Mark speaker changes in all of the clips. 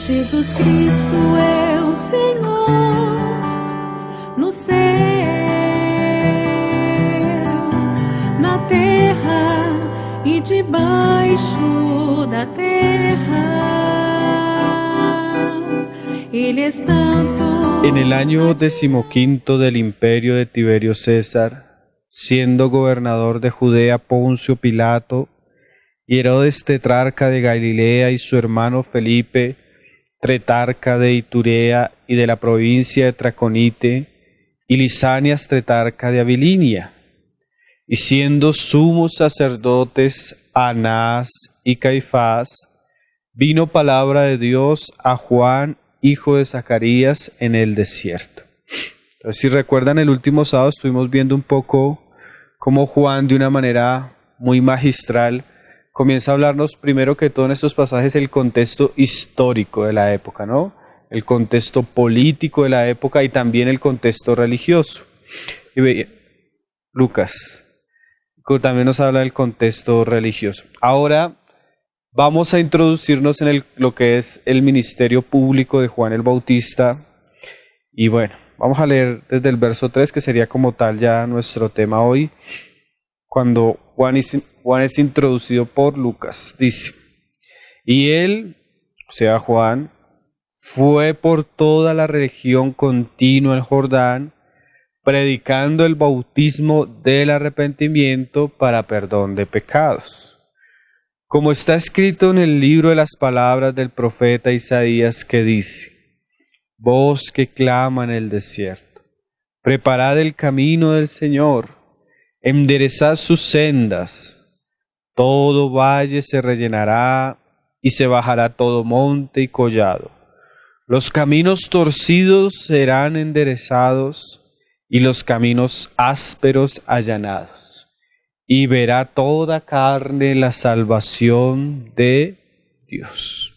Speaker 1: Jesus Cristo é o Senhor no céu, na terra e debaixo da terra. Ele é santo.
Speaker 2: En el año 15 del imperio de Tiberio César, siendo gobernador de Judea Poncio Pilato, y Herodes tetrarca de Galilea y su hermano Felipe, tetrarca de Iturea y de la provincia de Traconite, y Lisanias tetrarca de Abilinia, y siendo sumos sacerdotes Anás y Caifás, vino palabra de Dios a Juan, hijo de Zacarías, en el desierto. Entonces, si recuerdan, el último sábado estuvimos viendo un poco cómo Juan, de una manera muy magistral, comienza a hablarnos primero que todo en estos pasajes el contexto histórico de la época, ¿no? El contexto político de la época y también el contexto religioso. Y Lucas también nos habla del contexto religioso. Ahora vamos a introducirnos en lo que es el ministerio público de Juan el Bautista. Y bueno, vamos a leer desde el verso 3, que sería como tal ya nuestro tema hoy, cuando Juan es introducido por Lucas. Dice: y él, o sea Juan, fue por toda la región continua el Jordán, predicando el bautismo del arrepentimiento para perdón de pecados, como está escrito en el libro de las palabras del profeta Isaías, que dice: voz que clama en el desierto, preparad el camino del Señor, enderezad sus sendas, todo valle se rellenará y se bajará todo monte y collado. Los caminos torcidos serán enderezados y los caminos ásperos allanados. Y verá toda carne la salvación de Dios.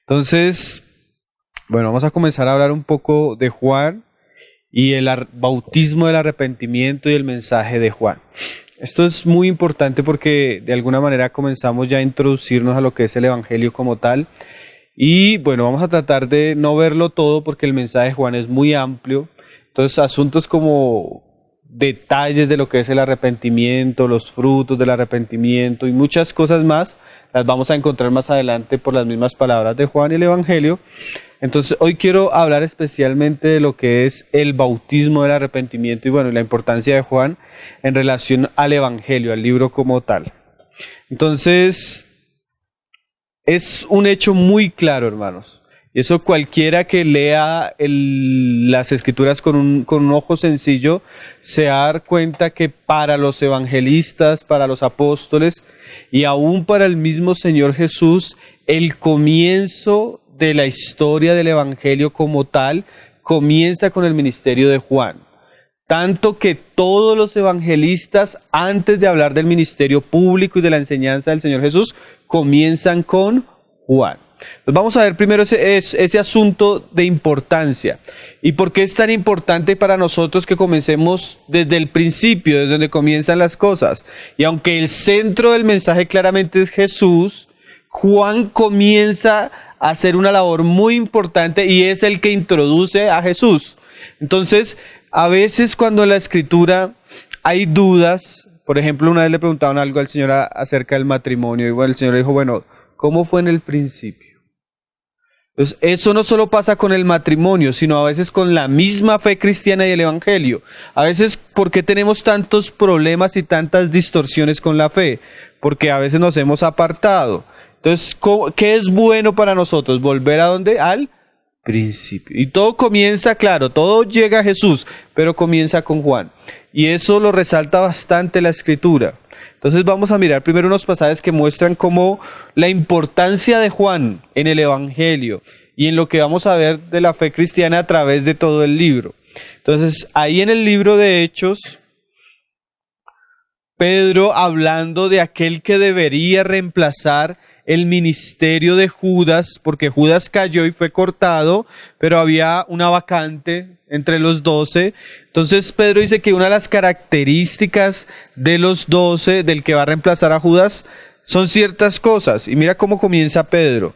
Speaker 2: Entonces, bueno, vamos a comenzar a hablar un poco de Juan y el bautismo del arrepentimiento y el mensaje de Juan. Esto es muy importante porque de alguna manera comenzamos ya a introducirnos a lo que es el Evangelio como tal. Y bueno, vamos a tratar de no verlo todo porque el mensaje de Juan es muy amplio. Entonces, asuntos como detalles de lo que es el arrepentimiento, los frutos del arrepentimiento y muchas cosas más, las vamos a encontrar más adelante por las mismas palabras de Juan y el Evangelio. Entonces, hoy quiero hablar especialmente de lo que es el bautismo del arrepentimiento y bueno, la importancia de Juan en relación al Evangelio, al libro como tal. Entonces, es un hecho muy claro, hermanos. Y eso cualquiera que lea las Escrituras con un ojo sencillo se va a dar cuenta que para los evangelistas, para los apóstoles y aún para el mismo Señor Jesús, el comienzo de la historia del Evangelio como tal comienza con el ministerio de Juan. Tanto que todos los evangelistas, antes de hablar del ministerio público y de la enseñanza del Señor Jesús, comienzan con Juan. Pues vamos a ver primero ese asunto de importancia. ¿Y por qué es tan importante para nosotros que comencemos desde el principio, desde donde comienzan las cosas? Y aunque el centro del mensaje claramente es Jesús, Juan comienza a hacer una labor muy importante y es el que introduce a Jesús. Entonces, a veces cuando en la Escritura hay dudas, por ejemplo, una vez le preguntaban algo al Señor acerca del matrimonio y bueno, el Señor dijo, bueno, ¿cómo fue en el principio? Entonces, eso no solo pasa con el matrimonio, sino a veces con la misma fe cristiana y el Evangelio. A veces, ¿por qué tenemos tantos problemas y tantas distorsiones con la fe? Porque a veces nos hemos apartado. Entonces, ¿qué es bueno para nosotros? ¿Volver a dónde? Al principio. Y todo comienza, claro, todo llega a Jesús, pero comienza con Juan. Y eso lo resalta bastante la Escritura. Entonces vamos a mirar primero unos pasajes que muestran cómo la importancia de Juan en el Evangelio y en lo que vamos a ver de la fe cristiana a través de todo el libro. Entonces ahí en el libro de Hechos, Pedro hablando de aquel que debería reemplazar el ministerio de Judas, porque Judas cayó y fue cortado, pero había una vacante entre los 12. Entonces Pedro dice que una de las características de los 12, del que va a reemplazar a Judas, son ciertas cosas. Y mira cómo comienza Pedro.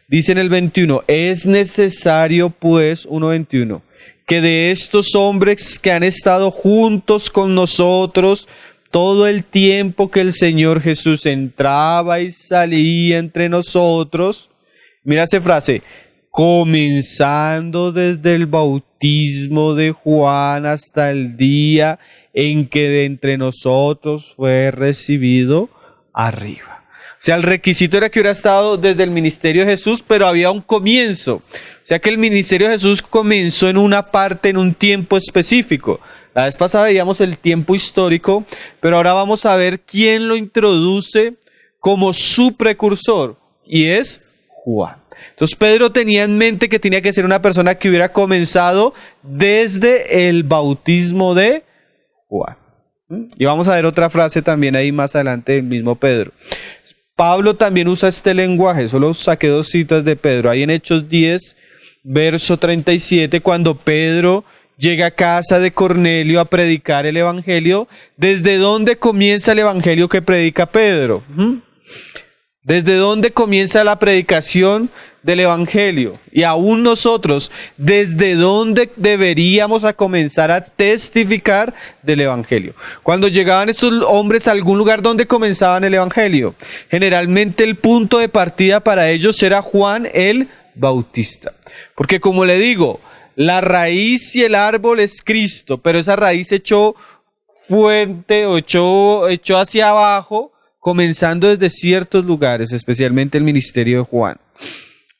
Speaker 2: Dice en el 21, es necesario pues, 1:21, que de estos hombres que han estado juntos con nosotros todo el tiempo que el Señor Jesús entraba y salía entre nosotros, mira esa frase, comenzando desde el bautismo de Juan hasta el día en que de entre nosotros fue recibido arriba. O sea, el requisito era que hubiera estado desde el ministerio de Jesús, pero había un comienzo. O sea que el ministerio de Jesús comenzó en una parte, en un tiempo específico. La vez pasada veíamos el tiempo histórico, pero ahora vamos a ver quién lo introduce como su precursor, y es Juan. Entonces Pedro tenía en mente que tenía que ser una persona que hubiera comenzado desde el bautismo de Juan. Y vamos a ver otra frase también ahí más adelante del mismo Pedro. Pablo también usa este lenguaje, solo saqué 2 citas de Pedro. Ahí en Hechos 10, verso 37, cuando Pedro llega a casa de Cornelio a predicar el evangelio. ¿Desde dónde comienza el evangelio que predica Pedro? ¿Desde dónde comienza la predicación del evangelio? Y aún nosotros, ¿desde dónde deberíamos a comenzar a testificar del evangelio? Cuando llegaban estos hombres a algún lugar, ¿dónde comenzaban el evangelio? Generalmente el punto de partida para ellos era Juan el Bautista. Porque como le digo, la raíz y el árbol es Cristo, pero esa raíz echó fuerte o echó hacia abajo, comenzando desde ciertos lugares, especialmente el ministerio de Juan.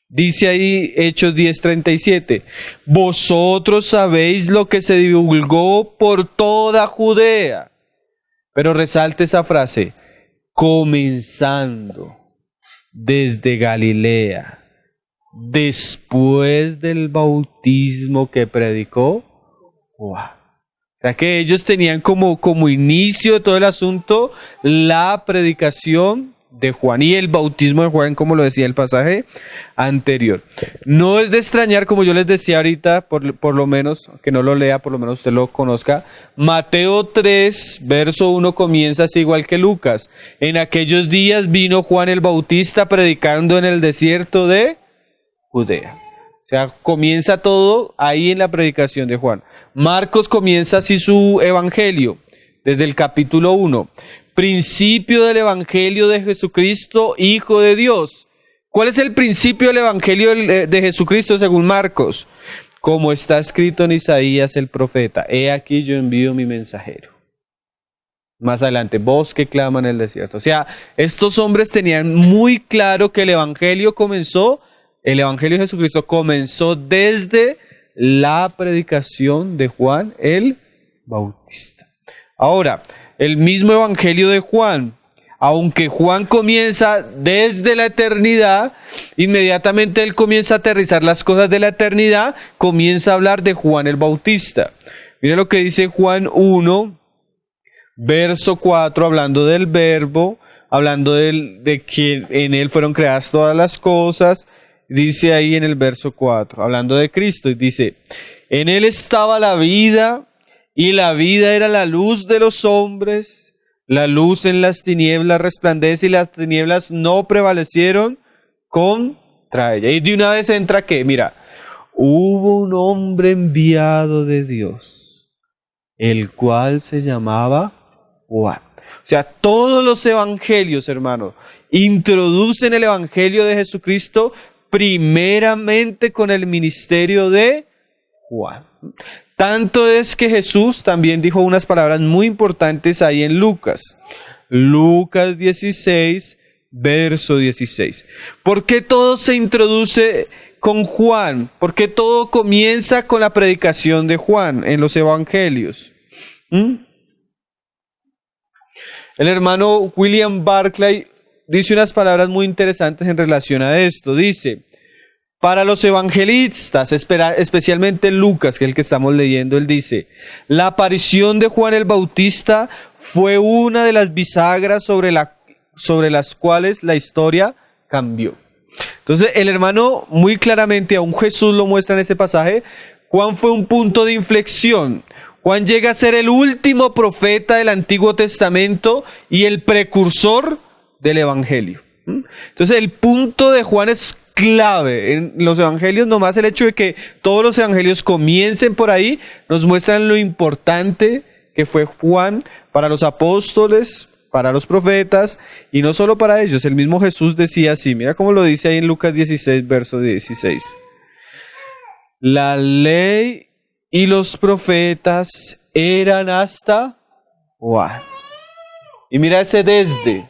Speaker 2: Dice ahí Hechos 10:37, vosotros sabéis lo que se divulgó por toda Judea. Pero resalte esa frase, comenzando desde Galilea, después del bautismo que predicó Juan. O sea que ellos tenían como inicio de todo el asunto la predicación de Juan y el bautismo de Juan, como lo decía el pasaje anterior. No es de extrañar, como yo les decía ahorita, por lo menos, que no lo lea, por lo menos usted lo conozca, Mateo 3, verso 1 comienza así igual que Lucas. En aquellos días vino Juan el Bautista predicando en el desierto de Judea. O sea, comienza todo ahí en la predicación de Juan. Marcos comienza así su evangelio, desde el capítulo 1. Principio del evangelio de Jesucristo, Hijo de Dios. ¿Cuál es el principio del evangelio de Jesucristo según Marcos? Como está escrito en Isaías el profeta, he aquí yo envío mi mensajero. Más adelante, voz que clama en el desierto. O sea, estos hombres tenían muy claro que el evangelio de Jesucristo comenzó desde la predicación de Juan el Bautista. Ahora, el mismo evangelio de Juan, aunque Juan comienza desde la eternidad, inmediatamente él comienza a aterrizar las cosas de la eternidad, comienza a hablar de Juan el Bautista. Mira lo que dice Juan 1, verso 4, hablando del verbo, hablando de que en él fueron creadas todas las cosas. Dice ahí en el verso 4, hablando de Cristo, y dice, en él estaba la vida, y la vida era la luz de los hombres, la luz en las tinieblas resplandece, y las tinieblas no prevalecieron contra ella. Y de una vez entra que, mira, hubo un hombre enviado de Dios, el cual se llamaba Juan. O sea, todos los evangelios, hermanos, introducen el evangelio de Jesucristo primeramente con el ministerio de Juan. Tanto es que Jesús también dijo unas palabras muy importantes ahí en Lucas. Lucas 16, verso 16. ¿Por qué todo se introduce con Juan? ¿Por qué todo comienza con la predicación de Juan en los evangelios? El hermano William Barclay dice unas palabras muy interesantes en relación a esto. Dice, para los evangelistas, especialmente Lucas, que es el que estamos leyendo, él dice, la aparición de Juan el Bautista fue una de las bisagras sobre las cuales la historia cambió. Entonces el hermano muy claramente, aún Jesús lo muestra en este pasaje, Juan fue un punto de inflexión. Juan llega a ser el último profeta del Antiguo Testamento y el precursor del Evangelio. Entonces el punto de Juan es clave. En los evangelios, nomás el hecho de que todos los evangelios comiencen por ahí, nos muestran lo importante que fue Juan para los apóstoles, para los profetas, y no solo para ellos. El mismo Jesús decía así, mira cómo lo dice ahí en Lucas 16, verso 16. La ley y los profetas eran hasta Juan. Y mira ese desde.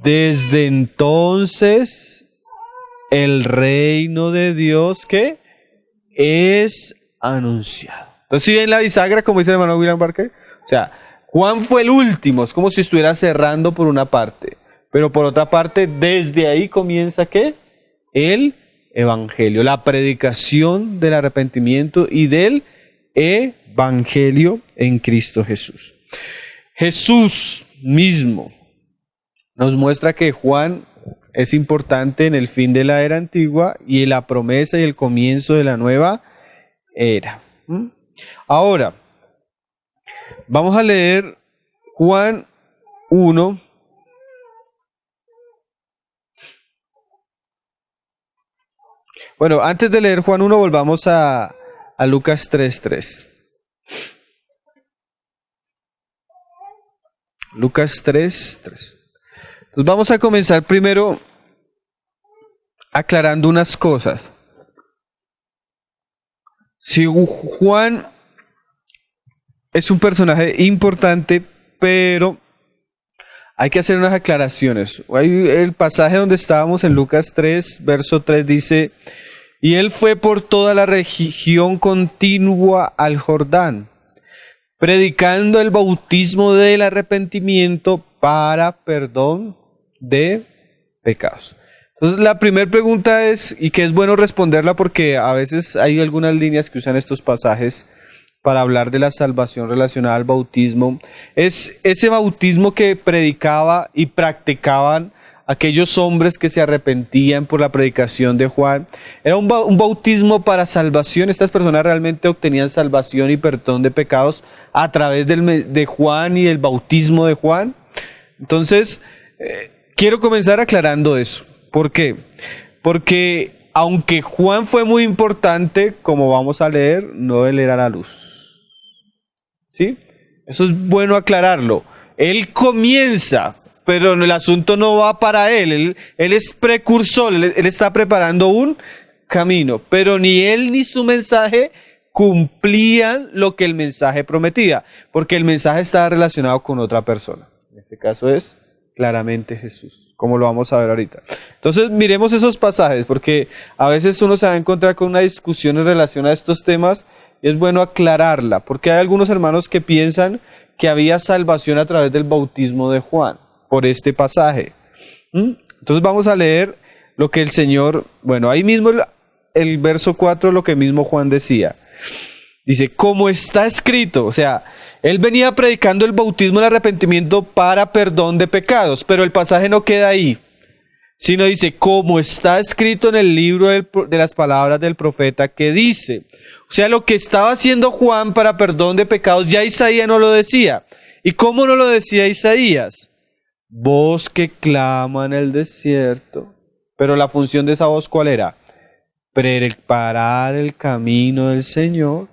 Speaker 2: Desde entonces, el reino de Dios, ¿qué? Es anunciado. Entonces, si ven la bisagra, como dice el hermano William Barker, o sea, Juan fue el último, es como si estuviera cerrando por una parte, pero por otra parte, desde ahí comienza, ¿qué? El evangelio, la predicación del arrepentimiento y del evangelio en Cristo Jesús. Jesús mismo nos muestra que Juan es importante en el fin de la era antigua y en la promesa y el comienzo de la nueva era. Ahora, vamos a leer Juan 1. Bueno, antes de leer Juan 1, volvamos a Lucas 3:3. Lucas 3:3. Entonces vamos a comenzar primero aclarando unas cosas. Si Juan es un personaje importante, pero hay que hacer unas aclaraciones. Hay el pasaje donde estábamos en Lucas 3, verso 3 dice, y él fue por toda la región contigua al Jordán, predicando el bautismo del arrepentimiento para perdón de pecados. Entonces la primera pregunta es, y que es bueno responderla porque a veces hay algunas líneas que usan estos pasajes para hablar de la salvación relacionada al bautismo, es ese bautismo que predicaba y practicaban aquellos hombres que se arrepentían por la predicación de Juan. Era un bautismo para salvación. Estas personas realmente obtenían salvación y perdón de pecados a través de Juan y del bautismo de Juan. Entonces, quiero comenzar aclarando eso. ¿Por qué? Porque aunque Juan fue muy importante, como vamos a leer, no él era la luz. ¿Sí? Eso es bueno aclararlo. Él comienza, pero el asunto no va para él. Él es precursor, él está preparando un camino, pero ni él ni su mensaje cumplían lo que el mensaje prometía, porque el mensaje estaba relacionado con otra persona. En este caso es claramente Jesús, como lo vamos a ver ahorita. Entonces miremos esos pasajes, porque a veces uno se va a encontrar con una discusión en relación a estos temas, y es bueno aclararla, porque hay algunos hermanos que piensan que había salvación a través del bautismo de Juan, por este pasaje. Entonces vamos a leer lo que el Señor, bueno, ahí mismo el verso 4, lo que mismo Juan decía. Dice, como está escrito, o sea, él venía predicando el bautismo del arrepentimiento para perdón de pecados, pero el pasaje no queda ahí, sino dice, como está escrito en el libro de las palabras del profeta que dice. O sea, lo que estaba haciendo Juan para perdón de pecados, ya Isaías no lo decía. ¿Y cómo no lo decía Isaías? Voz que clama en el desierto. Pero la función de esa voz, ¿cuál era? Preparar el camino del Señor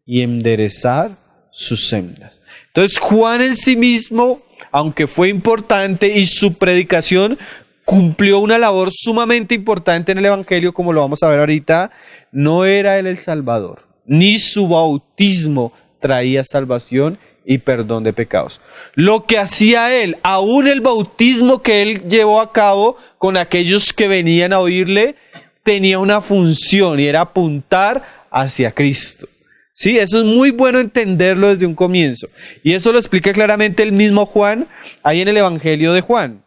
Speaker 2: y enderezar sus sendas. Entonces Juan en sí mismo, aunque fue importante y su predicación cumplió una labor sumamente importante en el Evangelio, como lo vamos a ver ahorita, no era él el Salvador, ni su bautismo traía salvación y perdón de pecados. Lo que hacía él, aún el bautismo que él llevó a cabo con aquellos que venían a oírle, tenía una función y era apuntar hacia Cristo. Sí, eso es muy bueno entenderlo desde un comienzo. Y eso lo explica claramente el mismo Juan, ahí en el Evangelio de Juan,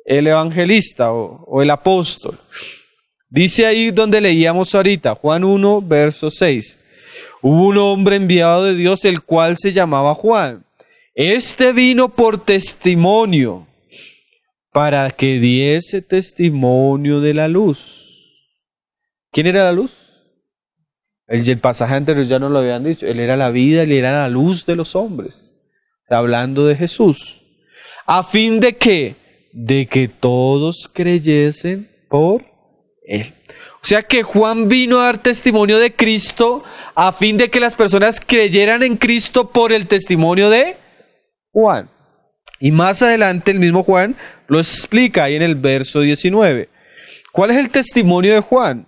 Speaker 2: el evangelista o el apóstol. Dice ahí donde leíamos ahorita, Juan 1, verso 6. Hubo un hombre enviado de Dios, el cual se llamaba Juan. Este vino por testimonio, para que diese testimonio de la luz. ¿Quién era la luz? El pasaje anterior ya nos lo habían dicho. Él era la vida, él era la luz de los hombres. Está hablando de Jesús. ¿A fin de qué? De que todos creyesen por él. O sea que Juan vino a dar testimonio de Cristo a fin de que las personas creyeran en Cristo por el testimonio de Juan. Y más adelante el mismo Juan lo explica ahí en el verso 19. ¿Cuál es el testimonio de Juan?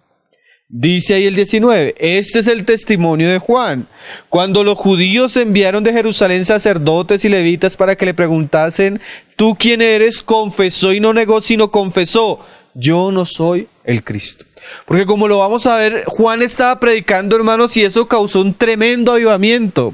Speaker 2: Dice ahí el 19, este es el testimonio de Juan. Cuando los judíos enviaron de Jerusalén sacerdotes y levitas para que le preguntasen, ¿tú quién eres? Confesó y no negó, sino confesó, yo no soy el Cristo. Porque como lo vamos a ver, Juan estaba predicando, hermanos, y eso causó un tremendo avivamiento.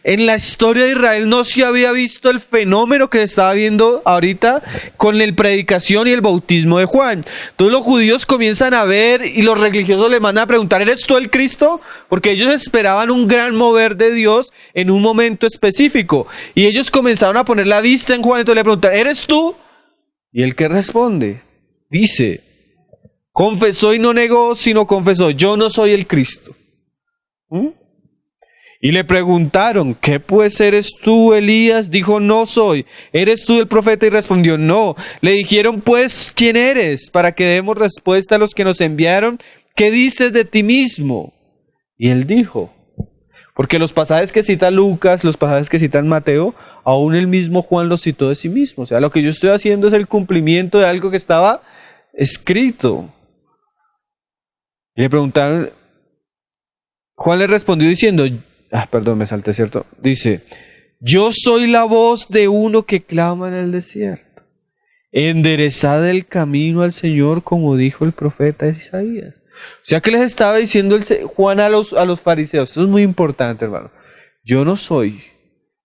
Speaker 2: En la historia de Israel no se había visto el fenómeno que se estaba viendo ahorita con la predicación y el bautismo de Juan. Entonces los judíos comienzan a ver y los religiosos le mandan a preguntar, ¿eres tú el Cristo? Porque ellos esperaban un gran mover de Dios en un momento específico. Y ellos comenzaron a poner la vista en Juan, entonces le preguntan, ¿eres tú? Y él, ¿qué responde? Dice, confesó y no negó, sino confesó, yo no soy el Cristo. Y le preguntaron, ¿qué pues eres tú, Elías? Dijo, no soy. ¿Eres tú el profeta? Y respondió, no. Le dijeron, pues, ¿quién eres? Para que demos respuesta a los que nos enviaron. ¿Qué dices de ti mismo? Y él dijo, porque los pasajes que cita Lucas, los pasajes que citan Mateo, aún el mismo Juan los citó de sí mismo. O sea, lo que yo estoy haciendo es el cumplimiento de algo que estaba escrito. Y le preguntaron, Juan le respondió diciendo, me salté, ¿cierto? Dice, yo soy la voz de uno que clama en el desierto. Enderezad el camino al Señor, como dijo el profeta Isaías. O sea, que les estaba diciendo Juan a los fariseos. Esto es muy importante, hermano. Yo no soy,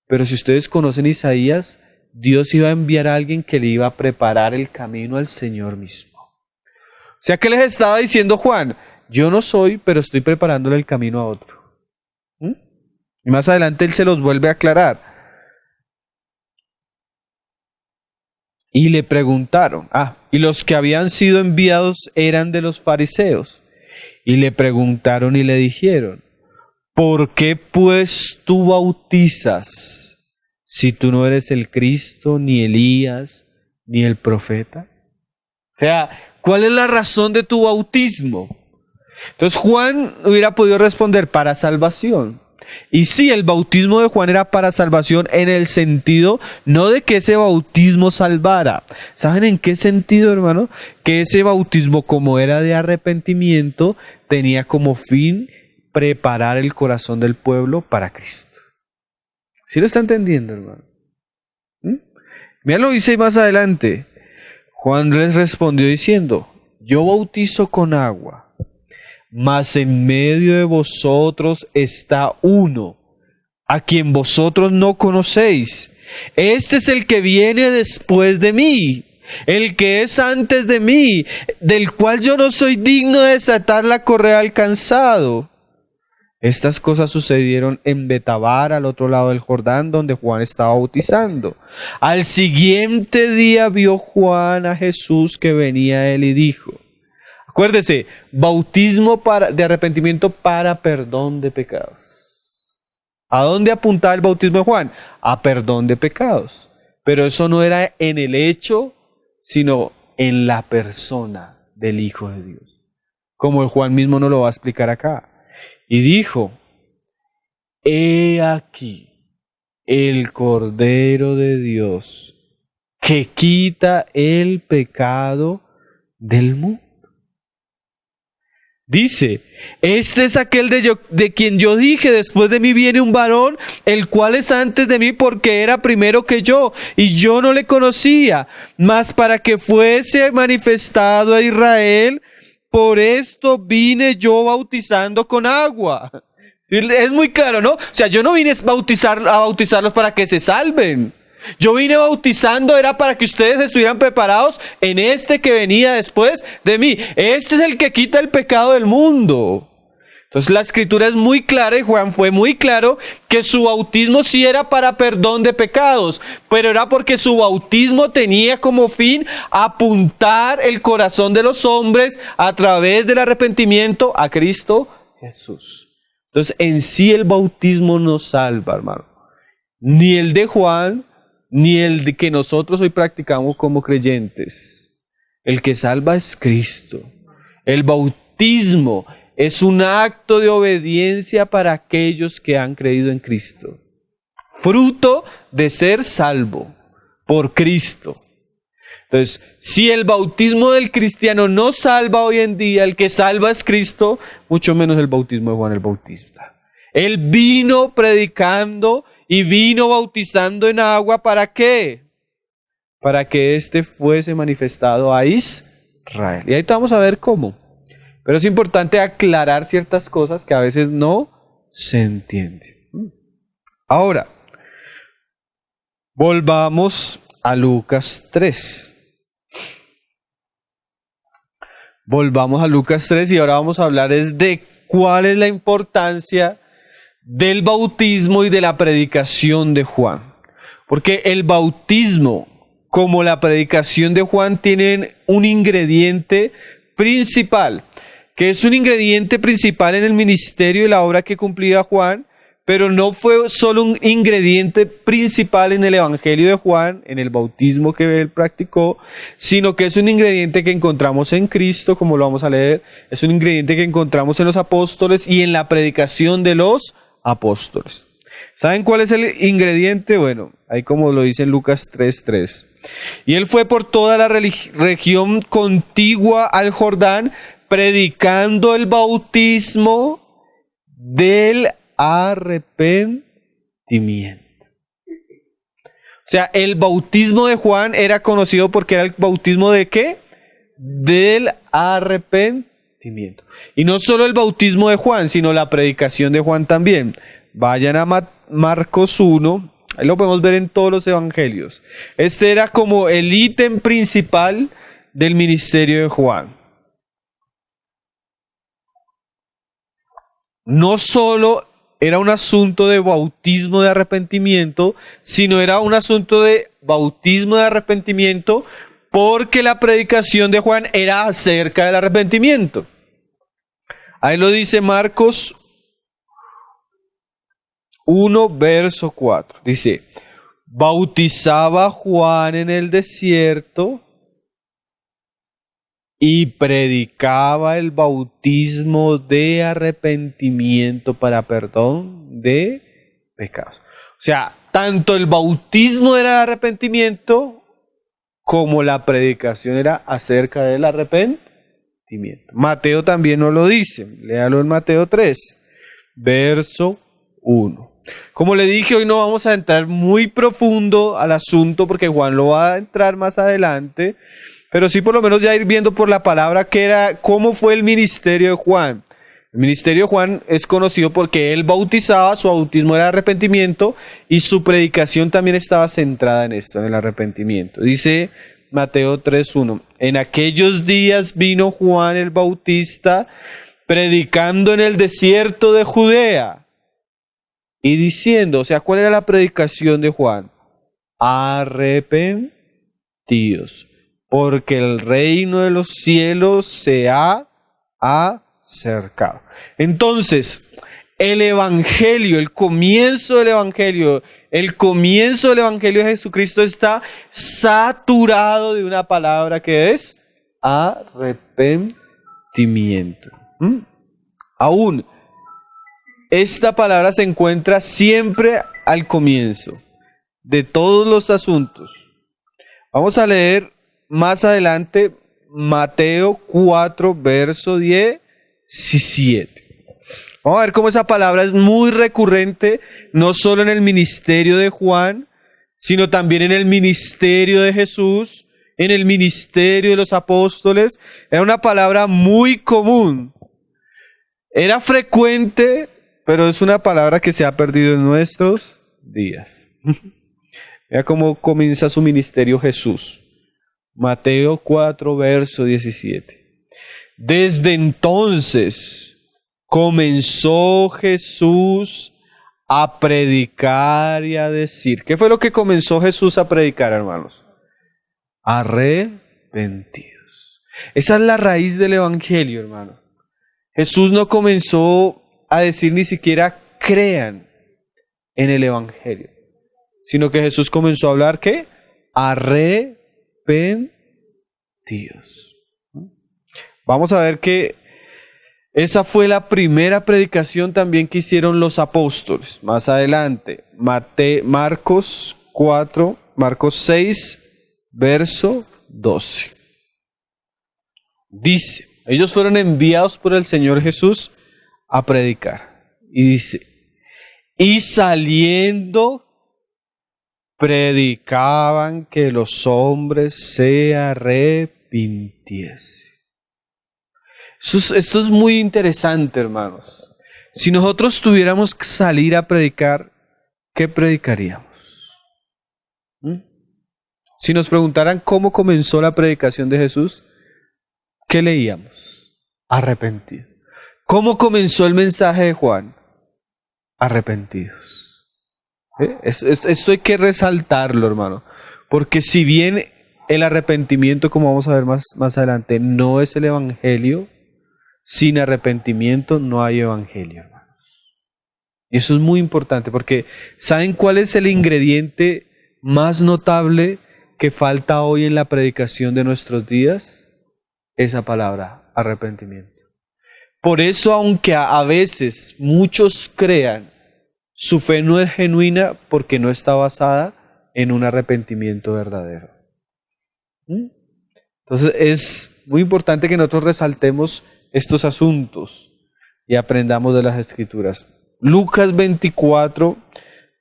Speaker 2: pero si ustedes conocen Isaías, Dios iba a enviar a alguien que le iba a preparar el camino al Señor mismo. O sea, que les estaba diciendo Juan, yo no soy, pero estoy preparándole el camino a otro. Y más adelante él se los vuelve a aclarar. Y le preguntaron, y los que habían sido enviados eran de los fariseos. Y le preguntaron y le dijeron, ¿por qué pues tú bautizas si tú no eres el Cristo, ni Elías, ni el profeta? O sea, ¿cuál es la razón de tu bautismo? Entonces Juan hubiera podido responder, para salvación. Y sí, el bautismo de Juan era para salvación en el sentido, no de que ese bautismo salvara. ¿Saben en qué sentido, hermano? Que ese bautismo, como era de arrepentimiento, tenía como fin preparar el corazón del pueblo para Cristo. ¿Sí lo está entendiendo, hermano? Mira, lo dice más adelante. Juan les respondió diciendo, yo bautizo con agua, mas en medio de vosotros está uno, a quien vosotros no conocéis. Este es el que viene después de mí, el que es antes de mí, del cual yo no soy digno de desatar la correa del calzado. Estas cosas sucedieron en Betabar, al otro lado del Jordán, donde Juan estaba bautizando. Al siguiente día vio Juan a Jesús que venía a él y dijo, acuérdese, bautismo de arrepentimiento para perdón de pecados. ¿A dónde apuntaba el bautismo de Juan? A perdón de pecados. Pero eso no era en el hecho, sino en la persona del Hijo de Dios. Como el Juan mismo nos lo va a explicar acá. Y dijo, he aquí el Cordero de Dios que quita el pecado del mundo. Dice, este es aquel de quien yo dije, después de mí viene un varón, el cual es antes de mí porque era primero que yo, y yo no le conocía, mas para que fuese manifestado a Israel, por esto vine yo bautizando con agua. Es muy claro, ¿no? O sea, yo no vine a bautizarlos para que se salven. Yo vine bautizando, era para que ustedes estuvieran preparados en este que venía después de mí. Este es el que quita el pecado del mundo. Entonces la escritura es muy clara y Juan fue muy claro que su bautismo sí era para perdón de pecados, pero era porque su bautismo tenía como fin apuntar el corazón de los hombres a través del arrepentimiento a Cristo Jesús. Entonces en sí el bautismo no salva, hermano. Ni el de Juan, ni el de que nosotros hoy practicamos como creyentes. El que salva es Cristo. El bautismo es un acto de obediencia para aquellos que han creído en Cristo. Fruto de ser salvo por Cristo. Entonces, si el bautismo del cristiano no salva hoy en día, el que salva es Cristo, mucho menos el bautismo de Juan el Bautista. Él vino predicando y vino bautizando en agua, ¿para qué? Para que éste fuese manifestado a Israel. Y ahí vamos a ver cómo. Pero es importante aclarar ciertas cosas que a veces no se entienden. Ahora, volvamos a Lucas 3. Volvamos a Lucas 3 y ahora vamos a hablar de cuál es la importancia del bautismo y de la predicación de Juan. Porque el bautismo, como la predicación de Juan, tienen un ingrediente principal, que es un ingrediente principal en el ministerio y la obra que cumplía Juan, pero no fue solo un ingrediente principal en el Evangelio de Juan, en el bautismo que él practicó, sino que es un ingrediente que encontramos en Cristo, como lo vamos a leer, es un ingrediente que encontramos en los apóstoles y en la predicación de los apóstoles. ¿Saben cuál es el ingrediente? Bueno, ahí como lo dice en Lucas 3:3. Y él fue por toda la región contigua al Jordán, predicando el bautismo del arrepentimiento. O sea, el bautismo de Juan era conocido porque era el bautismo ¿de qué? Del arrepentimiento. Y no solo el bautismo de Juan, sino la predicación de Juan también. Vayan a Marcos 1, ahí lo podemos ver en todos los evangelios. Este era como el ítem principal del ministerio de Juan. No solo era un asunto de bautismo de arrepentimiento, sino era un asunto de bautismo de arrepentimiento porque la predicación de Juan era acerca del arrepentimiento. Ahí lo dice Marcos 1, verso 4. Dice, bautizaba Juan en el desierto y predicaba el bautismo de arrepentimiento para perdón de pecados. O sea, tanto el bautismo era de arrepentimiento como la predicación era acerca del arrepentimiento. Mateo también nos lo dice. Léalo en Mateo 3, verso 1. Como le dije, hoy no vamos a entrar muy profundo al asunto porque Juan lo va a entrar más adelante. Pero sí por lo menos ya ir viendo por la palabra que era, cómo fue el ministerio de Juan. El ministerio de Juan es conocido porque él bautizaba, su bautismo era arrepentimiento y su predicación también estaba centrada en esto, en el arrepentimiento. Dice Mateo 3:1, en aquellos días vino Juan el Bautista predicando en el desierto de Judea y diciendo, o sea, ¿cuál era la predicación de Juan? Arrepentidos, porque el reino de los cielos se ha acercado. Entonces, el Evangelio, el comienzo del Evangelio de Jesucristo está saturado de una palabra que es arrepentimiento. Aún, esta palabra se encuentra siempre al comienzo de todos los asuntos. Vamos a leer más adelante Mateo 4, verso 17. Vamos a ver cómo esa palabra es muy recurrente, no solo en el ministerio de Juan, sino también en el ministerio de Jesús, en el ministerio de los apóstoles. Era una palabra muy común. Era frecuente, pero es una palabra que se ha perdido en nuestros días. Mira cómo comienza su ministerio Jesús. Mateo 4, verso 17. Desde entonces comenzó Jesús a predicar y a decir. ¿Qué fue lo que comenzó Jesús a predicar, hermanos? Arrepentidos. Esa es la raíz del Evangelio, hermano. Jesús no comenzó a decir ni siquiera crean en el Evangelio, sino que Jesús comenzó a hablar ¿qué? Arrepentidos. Vamos a ver que esa fue la primera predicación también que hicieron los apóstoles. Más adelante, Marcos 6, verso 12. Dice, ellos fueron enviados por el Señor Jesús a predicar. Y dice, y saliendo predicaban que los hombres se arrepintiesen. Esto es muy interesante, hermanos. Si nosotros tuviéramos que salir a predicar, ¿qué predicaríamos? Si nos preguntaran cómo comenzó la predicación de Jesús, ¿qué leíamos? Arrepentidos. ¿Cómo comenzó el mensaje de Juan? Arrepentidos. Esto hay que resaltarlo, hermano. Porque si bien el arrepentimiento, como vamos a ver más adelante, no es el evangelio, sin arrepentimiento no hay evangelio, hermanos. Y eso es muy importante porque ¿saben cuál es el ingrediente más notable que falta hoy en la predicación de nuestros días? Esa palabra, arrepentimiento. Por eso, aunque a veces muchos crean, su fe no es genuina porque no está basada en un arrepentimiento verdadero. Entonces es muy importante que nosotros resaltemos estos asuntos y aprendamos de las Escrituras. Lucas 24,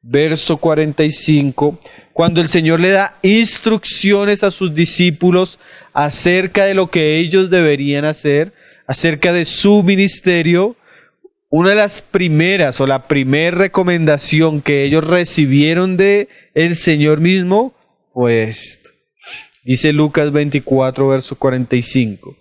Speaker 2: verso 45, cuando el Señor le da instrucciones a sus discípulos acerca de lo que ellos deberían hacer, acerca de su ministerio, una de las primeras o la primera recomendación que ellos recibieron de el Señor mismo fue esto. Dice Lucas 24, verso 45.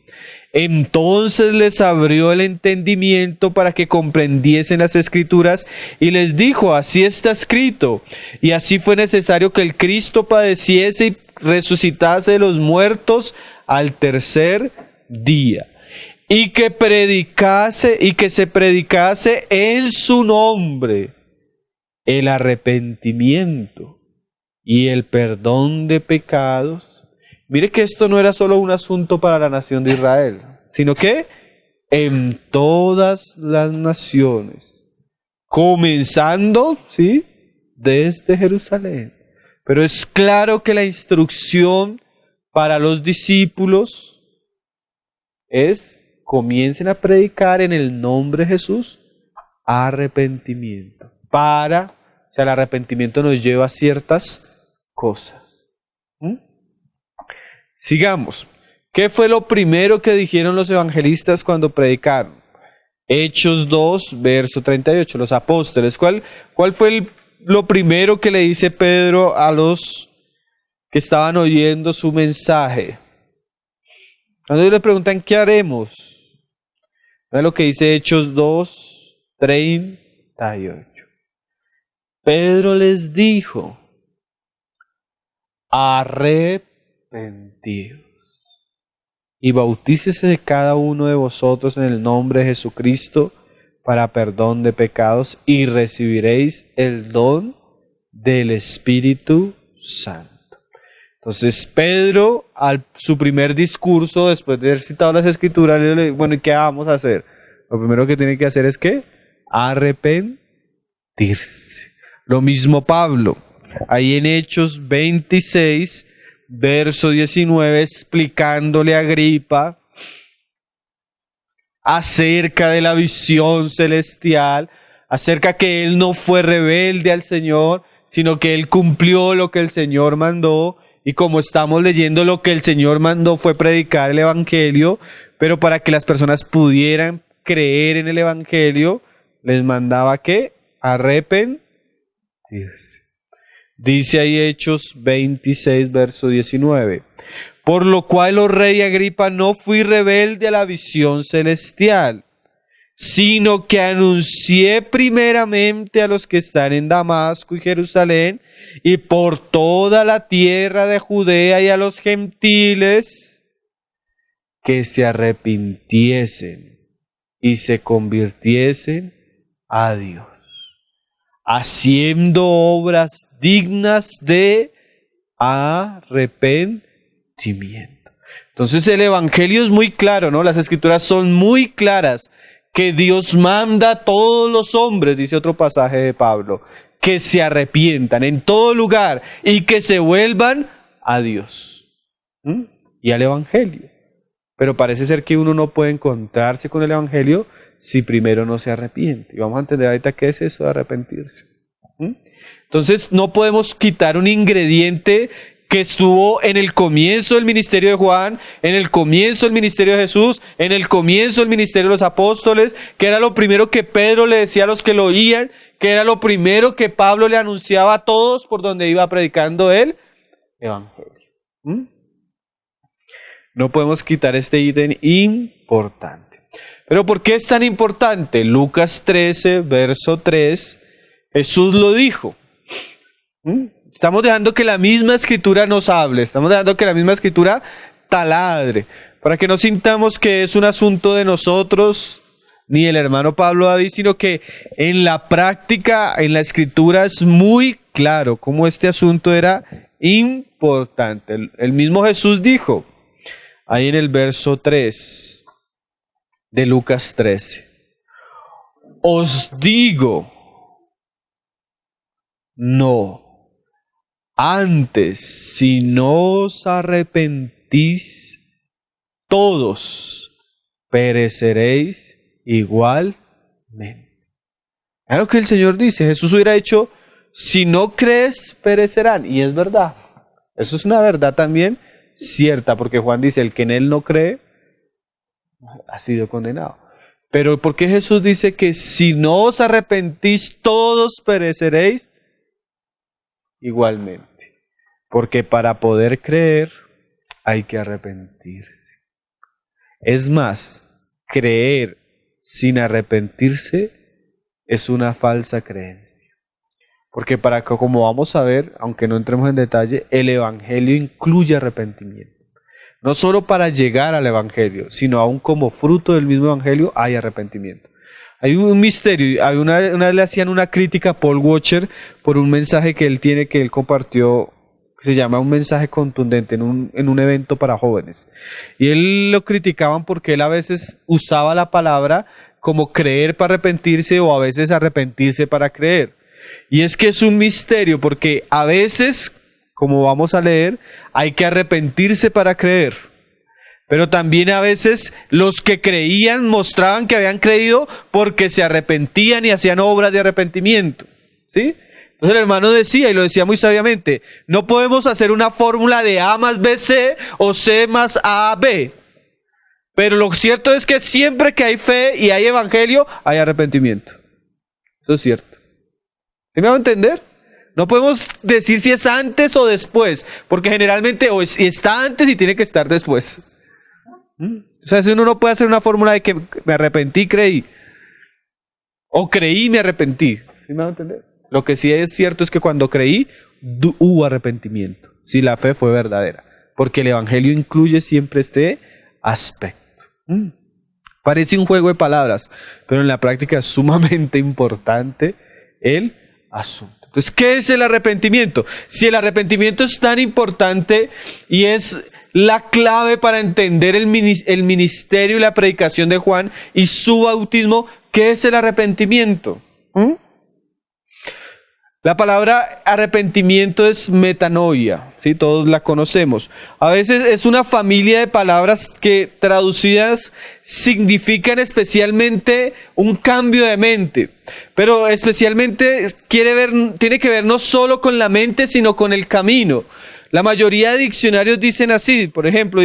Speaker 2: Entonces les abrió el entendimiento para que comprendiesen las Escrituras y les dijo, así está escrito, y así fue necesario que el Cristo padeciese y resucitase de los muertos al tercer día, y que se predicase en su nombre el arrepentimiento y el perdón de pecados. Mire que esto no era solo un asunto para la nación de Israel, sino que en todas las naciones, comenzando, ¿sí?, desde Jerusalén. Pero es claro que la instrucción para los discípulos es: comiencen a predicar en el nombre de Jesús arrepentimiento. O sea, el arrepentimiento nos lleva a ciertas cosas. Sigamos. ¿Qué fue lo primero que dijeron los evangelistas cuando predicaron? Hechos 2, verso 38, los apóstoles. ¿Cuál fue lo primero que le dice Pedro a los que estaban oyendo su mensaje? Cuando ellos le preguntan, ¿qué haremos? ¿No es lo que dice Hechos 2, 38? Pedro les dijo, arrepentidos y bautícese de cada uno de vosotros en el nombre de Jesucristo para perdón de pecados y recibiréis el don del Espíritu Santo. Entonces Pedro, su primer discurso, después de haber citado las Escrituras, le dice, bueno, ¿y qué vamos a hacer? Lo primero que tiene que hacer es ¿qué? Arrepentirse. Lo mismo Pablo, ahí en Hechos 26, verso 19, explicándole a Agripa acerca de la visión celestial, acerca que él no fue rebelde al Señor, sino que él cumplió lo que el Señor mandó, y como estamos leyendo, lo que el Señor mandó fue predicar el Evangelio, pero para que las personas pudieran creer en el Evangelio, les mandaba que arrepentirse. Dice ahí Hechos 26, verso 19. Por lo cual, oh rey Agripa, no fui rebelde a la visión celestial, sino que anuncié primeramente a los que están en Damasco y Jerusalén y por toda la tierra de Judea y a los gentiles que se arrepintiesen y se convirtiesen a Dios, haciendo obras dignas de arrepentimiento. Entonces el Evangelio es muy claro, ¿no? Las Escrituras son muy claras, que Dios manda a todos los hombres, dice otro pasaje de Pablo, que se arrepientan en todo lugar y que se vuelvan a Dios y al Evangelio. Pero parece ser que uno no puede encontrarse con el Evangelio si primero no se arrepiente. Y vamos a entender ahorita qué es eso de arrepentirse. Entonces no podemos quitar un ingrediente que estuvo en el comienzo del ministerio de Juan, en el comienzo del ministerio de Jesús, en el comienzo del ministerio de los apóstoles, que era lo primero que Pedro le decía a los que lo oían, que era lo primero que Pablo le anunciaba a todos por donde iba predicando el Evangelio. No podemos quitar este ítem importante. ¿Pero por qué es tan importante? Lucas 13, verso 3, Jesús lo dijo. Estamos dejando que la misma Escritura nos hable, estamos dejando que la misma Escritura taladre, para que no sintamos que es un asunto de nosotros, ni el hermano Pablo David, sino que en la práctica, en la Escritura es muy claro cómo este asunto era importante. El mismo Jesús dijo, ahí en el verso 3 de Lucas 13, os digo, no, antes, si no os arrepentís, todos pereceréis igualmente. Es lo que el Señor dice. Jesús hubiera dicho, si no crees, perecerán. Y es verdad. Eso es una verdad también cierta, porque Juan dice, el que en él no cree, ha sido condenado. Pero ¿por qué Jesús dice que si no os arrepentís, todos pereceréis? Igualmente, porque para poder creer hay que arrepentirse. Es más, creer sin arrepentirse es una falsa creencia. Porque como vamos a ver, aunque no entremos en detalle, el Evangelio incluye arrepentimiento. No solo para llegar al Evangelio, sino aún como fruto del mismo Evangelio hay arrepentimiento. Hay un misterio. Una vez le hacían una crítica a Paul Washer por un mensaje que él compartió, que se llama Un mensaje contundente en un evento para jóvenes. Y él lo criticaban porque él a veces usaba la palabra como creer para arrepentirse o a veces arrepentirse para creer. Y es que es un misterio porque a veces, como vamos a leer, hay que arrepentirse para creer. Pero también a veces los que creían mostraban que habían creído porque se arrepentían y hacían obras de arrepentimiento. ¿Sí? Entonces el hermano decía, y lo decía muy sabiamente, no podemos hacer una fórmula de A más B, C o C más A, B. Pero lo cierto es que siempre que hay fe y hay evangelio, hay arrepentimiento. Eso es cierto. ¿Sí me va a entender? No podemos decir si es antes o después, porque generalmente está antes y tiene que estar después. O sea, si uno no puede hacer una fórmula de que me arrepentí, creí. O creí y me arrepentí. ¿Sí me van a entender? Lo que sí es cierto es que cuando creí, hubo arrepentimiento. Si la fe fue verdadera. Porque el Evangelio incluye siempre este aspecto. Parece un juego de palabras, pero en la práctica es sumamente importante el asunto. Entonces, ¿qué es el arrepentimiento? Si el arrepentimiento es tan importante y es la clave para entender el ministerio y la predicación de Juan y su bautismo, ¿qué es el arrepentimiento? La palabra arrepentimiento es metanoia, ¿sí? Todos la conocemos. A veces es una familia de palabras que traducidas significan especialmente un cambio de mente, pero especialmente tiene que ver no solo con la mente, sino con el camino. La mayoría de diccionarios dicen así, por ejemplo,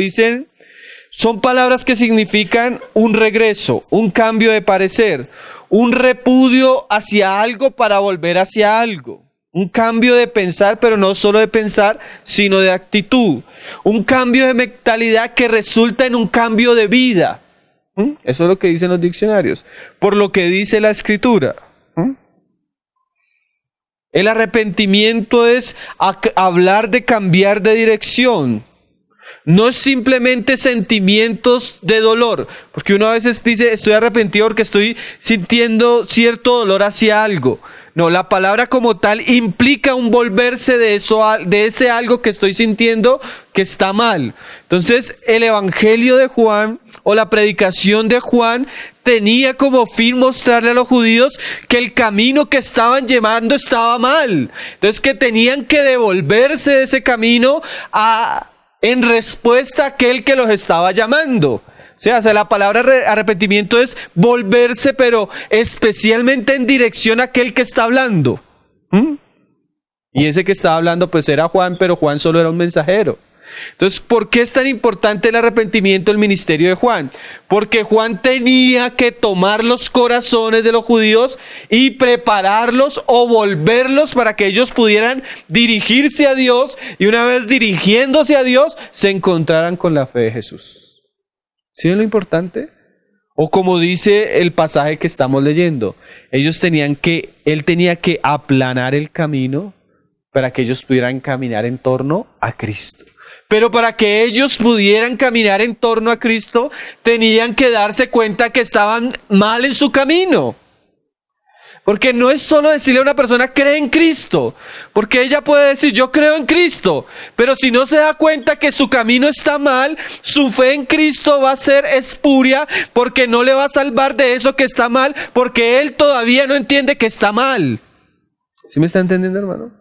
Speaker 2: son palabras que significan un regreso, un cambio de parecer, un repudio hacia algo para volver hacia algo, un cambio de pensar, pero no solo de pensar, sino de actitud, un cambio de mentalidad que resulta en un cambio de vida. Eso es lo que dicen los diccionarios, por lo que dice la Escritura. El arrepentimiento es hablar de cambiar de dirección. No es simplemente sentimientos de dolor, porque uno a veces dice, estoy arrepentido porque estoy sintiendo cierto dolor hacia algo. No, la palabra como tal implica un volverse de eso, de ese algo que estoy sintiendo que está mal. Entonces, el evangelio de Juan o la predicación de Juan tenía como fin mostrarle a los judíos que el camino que estaban llevando estaba mal. Entonces, que tenían que devolverse de ese camino en respuesta a aquel que los estaba llamando. O sea, la palabra arrepentimiento es volverse, pero especialmente en dirección a aquel que está hablando. Y ese que estaba hablando pues era Juan, pero Juan solo era un mensajero. Entonces, ¿por qué es tan importante el arrepentimiento del ministerio de Juan? Porque Juan tenía que tomar los corazones de los judíos y prepararlos o volverlos para que ellos pudieran dirigirse a Dios, y una vez dirigiéndose a Dios, se encontraran con la fe de Jesús. ¿Sí es lo importante? O como dice el pasaje que estamos leyendo, él tenía que aplanar el camino para que ellos pudieran caminar en torno a Cristo. Pero para que ellos pudieran caminar en torno a Cristo, tenían que darse cuenta que estaban mal en su camino. Porque no es solo decirle a una persona, cree en Cristo. Porque ella puede decir, yo creo en Cristo. Pero si no se da cuenta que su camino está mal, su fe en Cristo va a ser espuria, porque no le va a salvar de eso que está mal, porque él todavía no entiende que está mal. ¿Sí me está entendiendo, hermano?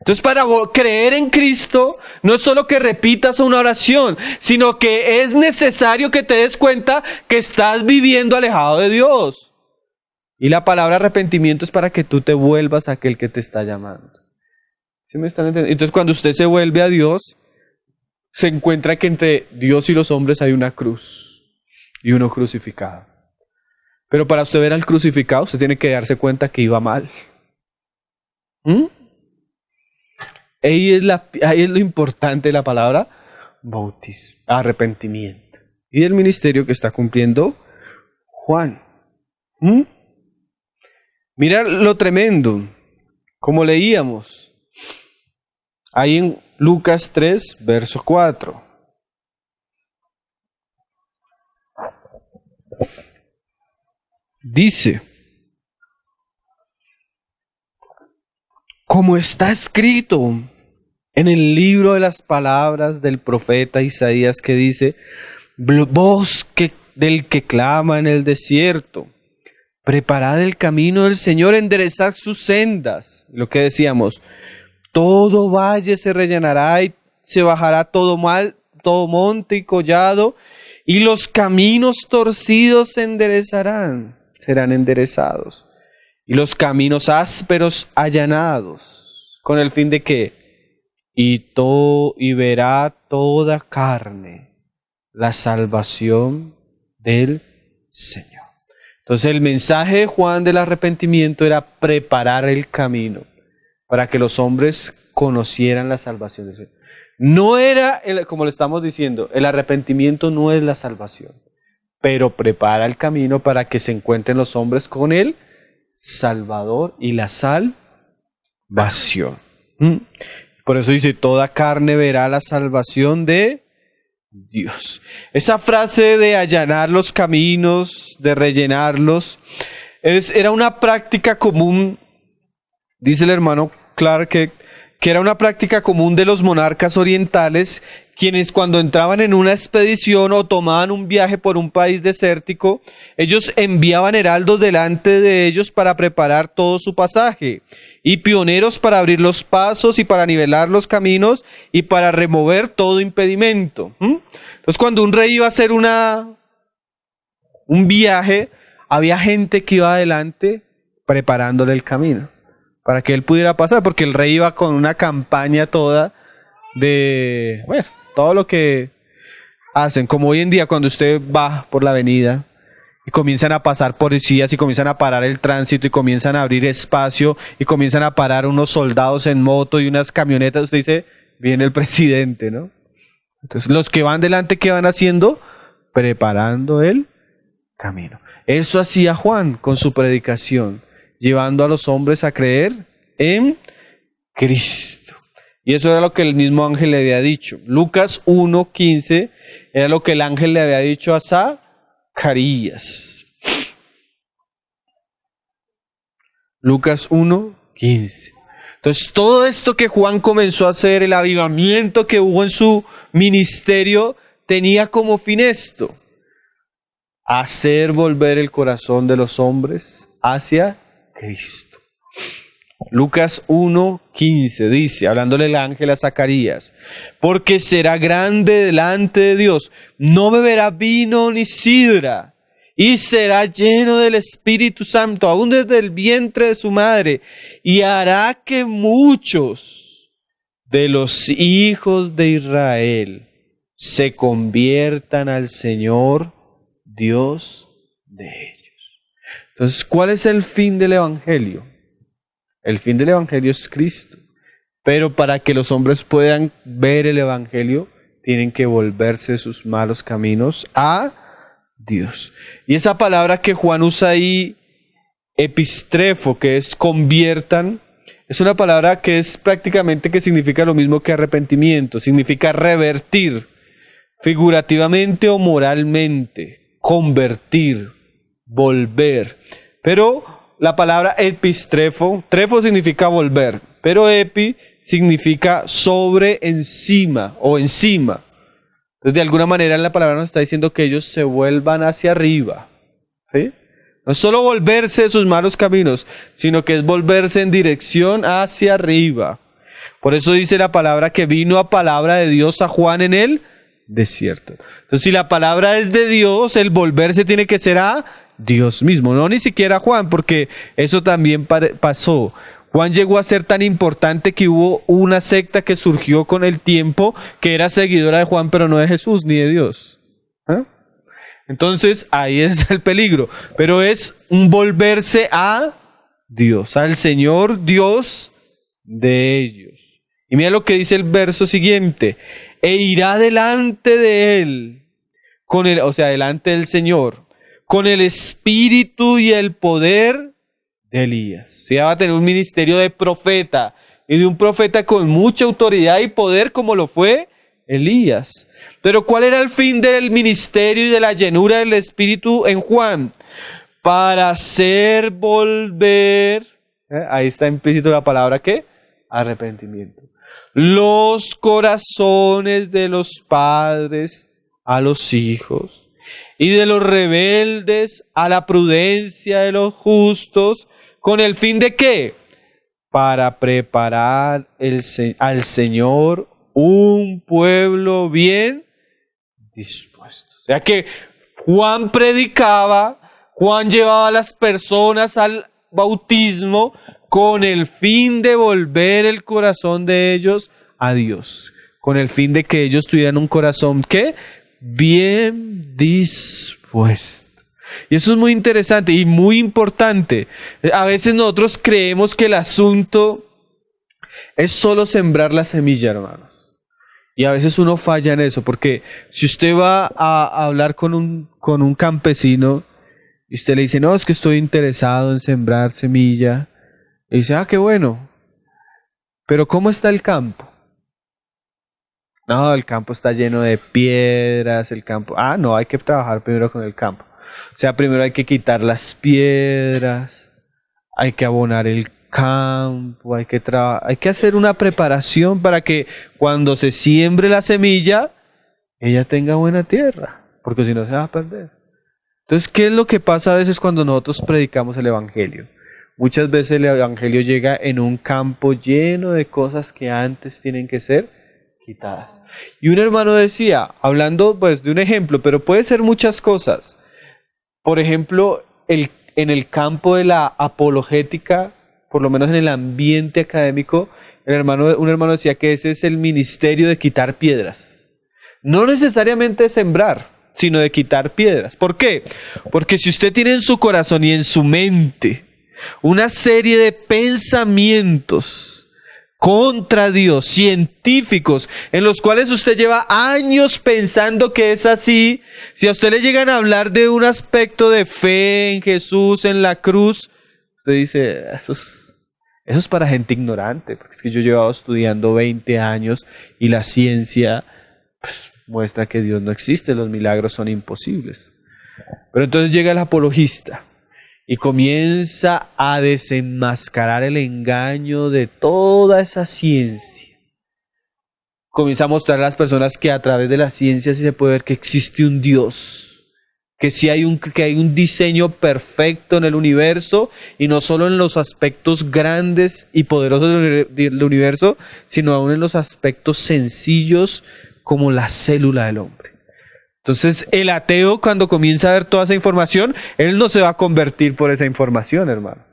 Speaker 2: Entonces, para creer en Cristo, no es solo que repitas una oración, sino que es necesario que te des cuenta que estás viviendo alejado de Dios. Y la palabra arrepentimiento es para que tú te vuelvas a aquel que te está llamando. ¿Sí me están entendiendo? Entonces, cuando usted se vuelve a Dios, se encuentra que entre Dios y los hombres hay una cruz y uno crucificado. Pero para usted ver al crucificado, usted tiene que darse cuenta que iba mal. Ahí es lo importante de la palabra bautismo, arrepentimiento. Y del ministerio que está cumpliendo Juan. Mira lo tremendo, como leíamos, ahí en Lucas 3, verso 4. Dice, como está escrito en el libro de las palabras del profeta Isaías, que dice, voz del que clama en el desierto, preparad el camino del Señor, enderezad sus sendas. Lo que decíamos, todo valle se rellenará y se bajará todo monte y collado, y los caminos torcidos se enderezarán, serán enderezados, y los caminos ásperos allanados, con el fin de que, y verá toda carne la salvación del Señor. Entonces el mensaje de Juan del arrepentimiento era preparar el camino para que los hombres conocieran la salvación del Señor. No era, como le estamos diciendo, el arrepentimiento no es la salvación, pero prepara el camino para que se encuentren los hombres con el Salvador y la salvación. Por eso dice, toda carne verá la salvación de Dios. Esa frase de allanar los caminos, de rellenarlos, era una práctica común, dice el hermano Clark, que era una práctica común de los monarcas orientales, quienes cuando entraban en una expedición o tomaban un viaje por un país desértico, ellos enviaban heraldos delante de ellos para preparar todo su pasaje, y pioneros para abrir los pasos y para nivelar los caminos y para remover todo impedimento. Entonces, cuando un rey iba a hacer un viaje, había gente que iba adelante preparándole el camino para que él pudiera pasar, porque el rey iba con una campaña toda de, bueno, todo lo que hacen, como hoy en día cuando usted va por la avenida y comienzan a pasar policías y comienzan a parar el tránsito y comienzan a abrir espacio y comienzan a parar unos soldados en moto y unas camionetas, usted dice, viene el presidente, ¿no? Entonces los que van delante, ¿qué van haciendo? Preparando el camino. Eso hacía Juan con su predicación, llevando a los hombres a creer en Cristo. Y eso era lo que el mismo ángel le había dicho. Lucas 1:15 era lo que el ángel le había dicho a Zacarías. Lucas 1:15. Entonces, todo esto que Juan comenzó a hacer, el avivamiento que hubo en su ministerio, tenía como fin esto: hacer volver el corazón de los hombres hacia Cristo. Lucas 1:15 dice, hablándole el ángel a Zacarías: porque será grande delante de Dios, no beberá vino ni sidra, y será lleno del Espíritu Santo, aún desde el vientre de su madre, y hará que muchos de los hijos de Israel se conviertan al Señor, Dios de ellos. Entonces, ¿cuál es el fin del Evangelio? El fin del Evangelio es Cristo. Pero para que los hombres puedan ver el Evangelio, tienen que volverse de sus malos caminos a Dios. Y esa palabra que Juan usa ahí, epistrefo, que es conviertan, es una palabra que es prácticamente que significa lo mismo que arrepentimiento, significa revertir, figurativamente o moralmente, convertir, volver. Pero la palabra epistrefo, trefo significa volver, pero epi significa sobre, encima o encima. Entonces, de alguna manera la palabra nos está diciendo que ellos se vuelvan hacia arriba, ¿sí? No es solo volverse de sus malos caminos, sino que es volverse en dirección hacia arriba. Por eso dice la palabra que vino a palabra de Dios a Juan en el desierto. Entonces, si la palabra es de Dios, el volverse tiene que ser a Dios mismo, no ni siquiera a Juan, porque eso también pasó. Juan llegó a ser tan importante que hubo una secta que surgió con el tiempo, que era seguidora de Juan, pero no de Jesús ni de Dios. Entonces, ahí está el peligro. Pero es un volverse a Dios, al Señor Dios de ellos. Y mira lo que dice el verso siguiente: e irá delante de él, o sea, delante del Señor, con el espíritu y el poder de Elías. O sea, va a tener un ministerio de profeta, y de un profeta con mucha autoridad y poder como lo fue Elías. Pero ¿cuál era el fin del ministerio y de la llenura del Espíritu en Juan? Para hacer volver, ahí está implícito la palabra ¿qué? Arrepentimiento. Los corazones de los padres a los hijos, y de los rebeldes a la prudencia de los justos, ¿con el fin de qué? Para preparar al Señor un pueblo bien dispuesto. O sea que Juan predicaba, Juan llevaba a las personas al bautismo con el fin de volver el corazón de ellos a Dios, con el fin de que ellos tuvieran un corazón ¿qué? Bien dispuesto. Y eso es muy interesante y muy importante. A veces nosotros creemos que el asunto es solo sembrar la semilla, hermanos. Y a veces uno falla en eso, porque si usted va a hablar con un campesino y usted le dice, no, es que estoy interesado en sembrar semilla, y dice, qué bueno, pero ¿cómo está el campo? No, el campo está lleno de piedras, el campo... no, hay que trabajar primero con el campo. O sea, primero hay que quitar las piedras, hay que abonar el campo, hay que hacer una preparación para que cuando se siembre la semilla, ella tenga buena tierra, porque si no se va a perder. Entonces, ¿qué es lo que pasa a veces cuando nosotros predicamos el Evangelio? Muchas veces el Evangelio llega en un campo lleno de cosas que antes tienen que ser quitadas. Y un hermano decía, hablando pues de un ejemplo, pero puede ser muchas cosas. Por ejemplo, en el campo de la apologética, por lo menos en el ambiente académico, un hermano decía que ese es el ministerio de quitar piedras. No necesariamente de sembrar, sino de quitar piedras. ¿Por qué? Porque si usted tiene en su corazón y en su mente una serie de pensamientos contra Dios, científicos, en los cuales usted lleva años pensando que es así, si a usted le llegan a hablar de un aspecto de fe en Jesús, en la cruz, usted dice, eso es para gente ignorante, porque es que yo he llevado estudiando 20 años y la ciencia muestra que Dios no existe, los milagros son imposibles. Pero entonces llega el apologista y comienza a desenmascarar el engaño de toda esa ciencia. Comienza a mostrar a las personas que a través de la ciencia sí se puede ver que existe un Dios, que sí hay un diseño perfecto en el universo, y no solo en los aspectos grandes y poderosos del universo, sino aún en los aspectos sencillos como la célula del hombre. Entonces el ateo, cuando comienza a ver toda esa información, él no se va a convertir por esa información, hermano.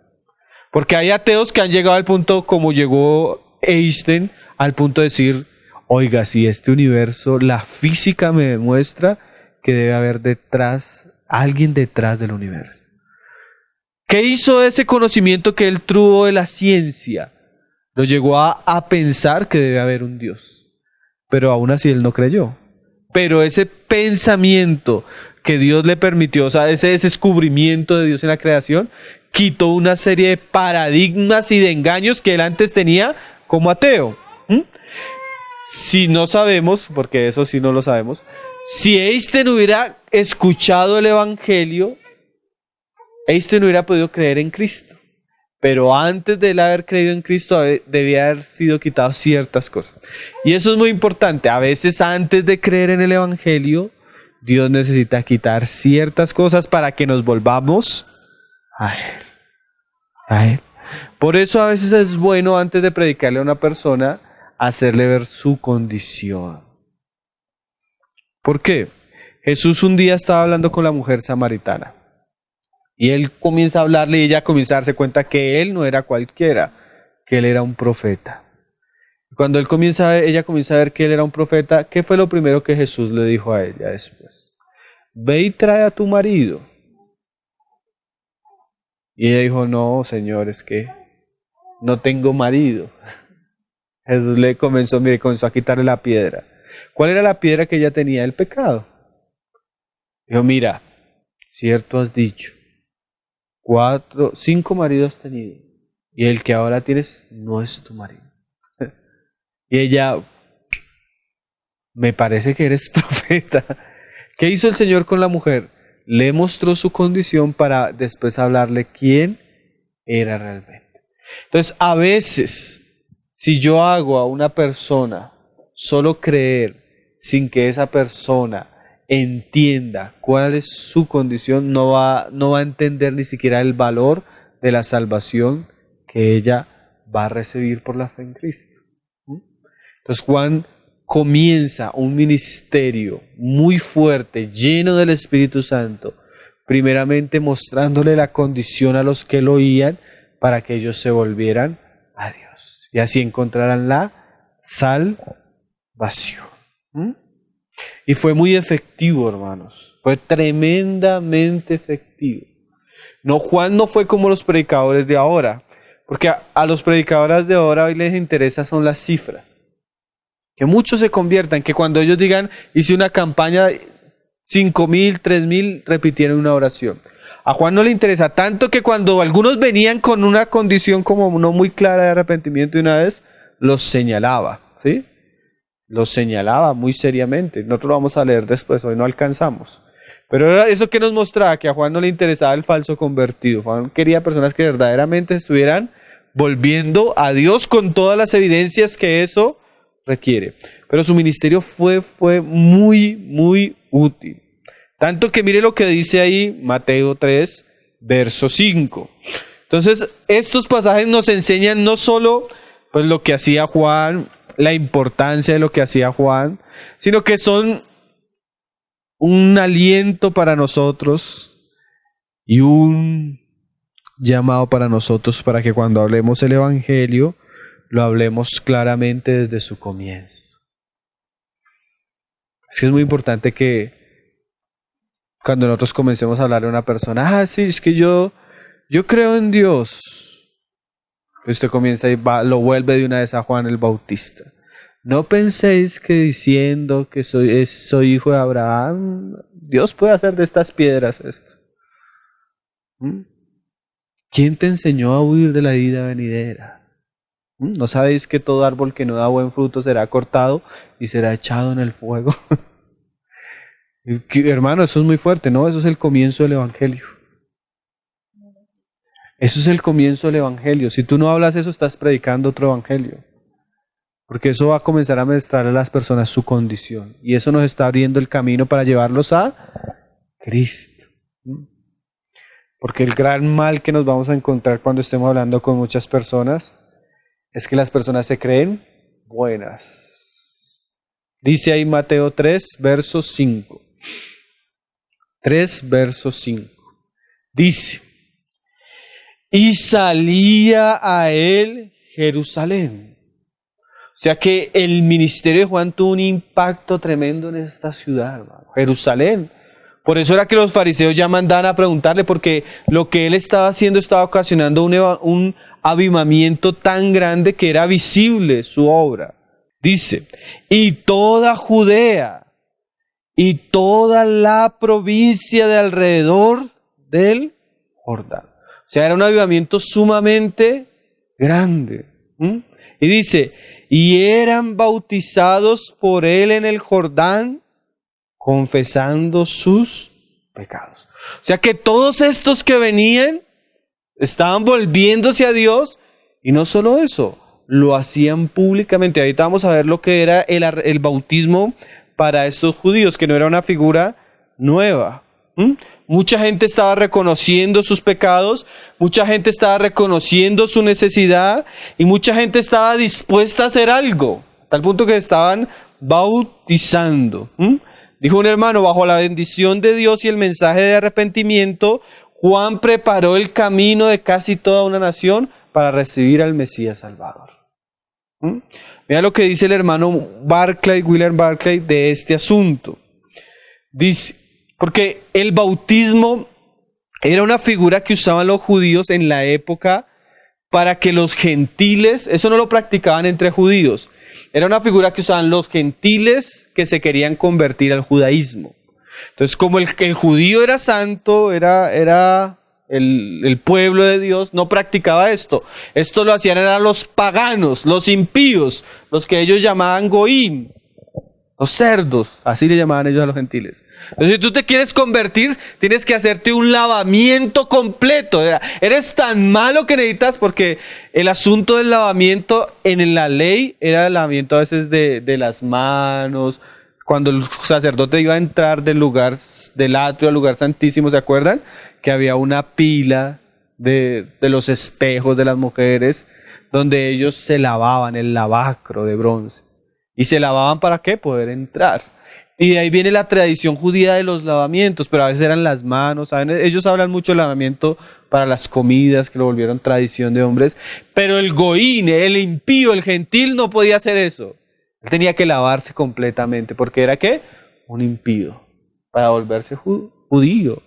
Speaker 2: Porque hay ateos que han llegado al punto, como llegó Einstein, al punto de decir, oiga, si este universo, la física me demuestra que debe haber alguien detrás del universo. ¿Qué hizo ese conocimiento que él tuvo de la ciencia? Lo llegó a pensar que debe haber un Dios. Pero aún así él no creyó. Pero ese pensamiento que Dios le permitió, o sea, ese descubrimiento de Dios en la creación, quitó una serie de paradigmas y de engaños que él antes tenía como ateo. Si no sabemos, porque eso sí no lo sabemos, si Einstein hubiera escuchado el Evangelio, Einstein hubiera podido creer en Cristo. Pero antes de él haber creído en Cristo, debía haber sido quitado ciertas cosas. Y eso es muy importante. A veces antes de creer en el Evangelio, Dios necesita quitar ciertas cosas para que nos volvamos a Él. A Él. Por eso a veces es bueno, antes de predicarle a una persona, hacerle ver su condición. ¿Por qué? Jesús un día estaba hablando con la mujer samaritana. Y él comienza a hablarle y ella comienza a darse cuenta que él no era cualquiera, que él era un profeta. Cuando ella comienza a ver que él era un profeta, ¿qué fue lo primero que Jesús le dijo a ella después? Ve y trae a tu marido. Y ella dijo, no, Señor, es que no tengo marido. Jesús comenzó a quitarle la piedra. ¿Cuál era la piedra que ella tenía? El pecado. Dijo, mira, cierto has dicho. 5 maridos has tenido, y el que ahora tienes no es tu marido. Y ella, me parece que eres profeta. ¿Qué hizo el Señor con la mujer? Le mostró su condición para después hablarle quién era realmente. Entonces, a veces, si yo hago a una persona solo creer sin que esa persona entienda cuál es su condición, no va a entender ni siquiera el valor de la salvación que ella va a recibir por la fe en Cristo. Entonces Juan comienza un ministerio muy fuerte, lleno del Espíritu Santo, primeramente mostrándole la condición a los que lo oían para que ellos se volvieran a Dios y así encontraran la salvación. Y fue muy efectivo, hermanos. Fue tremendamente efectivo. Juan no fue como los predicadores de ahora. Porque a los predicadores de ahora hoy les interesa son las cifras. Que muchos se conviertan, que cuando ellos digan, hice una campaña, 5,000, 3,000, repitieron una oración. A Juan no le interesa tanto que cuando algunos venían con una condición como no muy clara de arrepentimiento de una vez, los señalaba, ¿sí? Los señalaba muy seriamente. Nosotros lo vamos a leer después, hoy no alcanzamos. Pero era eso que nos mostraba que a Juan no le interesaba el falso convertido. Juan quería personas que verdaderamente estuvieran volviendo a Dios con todas las evidencias que eso requiere. Pero su ministerio fue muy, muy útil. Tanto que mire lo que dice ahí Mateo 3, verso 5. Entonces, estos pasajes nos enseñan no solo pues, lo que hacía Juan, la importancia de lo que hacía Juan, sino que son un aliento para nosotros y un llamado para nosotros para que cuando hablemos el Evangelio, lo hablemos claramente desde su comienzo. Es muy importante que cuando nosotros comencemos a hablar a una persona, sí, es que yo creo en Dios. Usted comienza y lo vuelve de una vez a Juan el Bautista. No penséis que diciendo que soy hijo de Abraham, Dios puede hacer de estas piedras esto. ¿Quién te enseñó a huir de la vida venidera? ¿No sabéis que todo árbol que no da buen fruto será cortado y será echado en el fuego? Hermano, eso es muy fuerte, ¿no? Eso es el comienzo del Evangelio. Eso es el comienzo del evangelio. Si tú no hablas eso, estás predicando otro evangelio. Porque eso va a comenzar a mostrar a las personas su condición. Y eso nos está abriendo el camino para llevarlos a Cristo. Porque el gran mal que nos vamos a encontrar cuando estemos hablando con muchas personas es que las personas se creen buenas. Dice ahí Mateo 3, verso 5. 3, verso 5. Dice: y salía a él Jerusalén. O sea que el ministerio de Juan tuvo un impacto tremendo en esta ciudad, hermano. Jerusalén. Por eso era que los fariseos ya mandaban a preguntarle, porque lo que él estaba haciendo estaba ocasionando un avivamiento tan grande que era visible su obra. Dice: y toda Judea y toda la provincia de alrededor del Jordán. O sea, era un avivamiento sumamente grande. Y dice: y eran bautizados por él en el Jordán, confesando sus pecados. O sea que todos estos que venían estaban volviéndose a Dios, y no solo eso, lo hacían públicamente. Ahorita vamos a ver lo que era el bautismo para estos judíos, que no era una figura nueva. Mucha gente estaba reconociendo sus pecados, mucha gente estaba reconociendo su necesidad, y mucha gente estaba dispuesta a hacer algo, a tal punto que estaban bautizando. Dijo un hermano: bajo la bendición de Dios y el mensaje de arrepentimiento, Juan preparó el camino de casi toda una nación para recibir al Mesías Salvador. Mira lo que dice el hermano Barclay, William Barclay, de este asunto. Dice: porque el bautismo era una figura que usaban los judíos en la época para que los gentiles, eso no lo practicaban entre judíos, era una figura que usaban los gentiles que se querían convertir al judaísmo. Entonces, como el judío era santo, era el pueblo de Dios, no practicaba esto. Esto lo hacían eran los paganos, los impíos, los que ellos llamaban goín, los cerdos, así le llamaban ellos a los gentiles. Entonces, si tú te quieres convertir, tienes que hacerte un lavamiento completo. Eres tan malo que necesitas, porque el asunto del lavamiento en la ley era el lavamiento a veces de las manos. Cuando el sacerdote iba a entrar del atrio al lugar santísimo, ¿se acuerdan? Que había una pila de los espejos de las mujeres, donde ellos se lavaban, el lavacro de bronce. ¿Y se lavaban para qué? Poder entrar. Y de ahí viene la tradición judía de los lavamientos, pero a veces eran las manos, ¿saben? Ellos hablan mucho del lavamiento para las comidas, que lo volvieron tradición de hombres, pero el goín, el impío, el gentil no podía hacer eso. Él tenía que lavarse completamente, porque era ¿qué? Un impío, para volverse judío,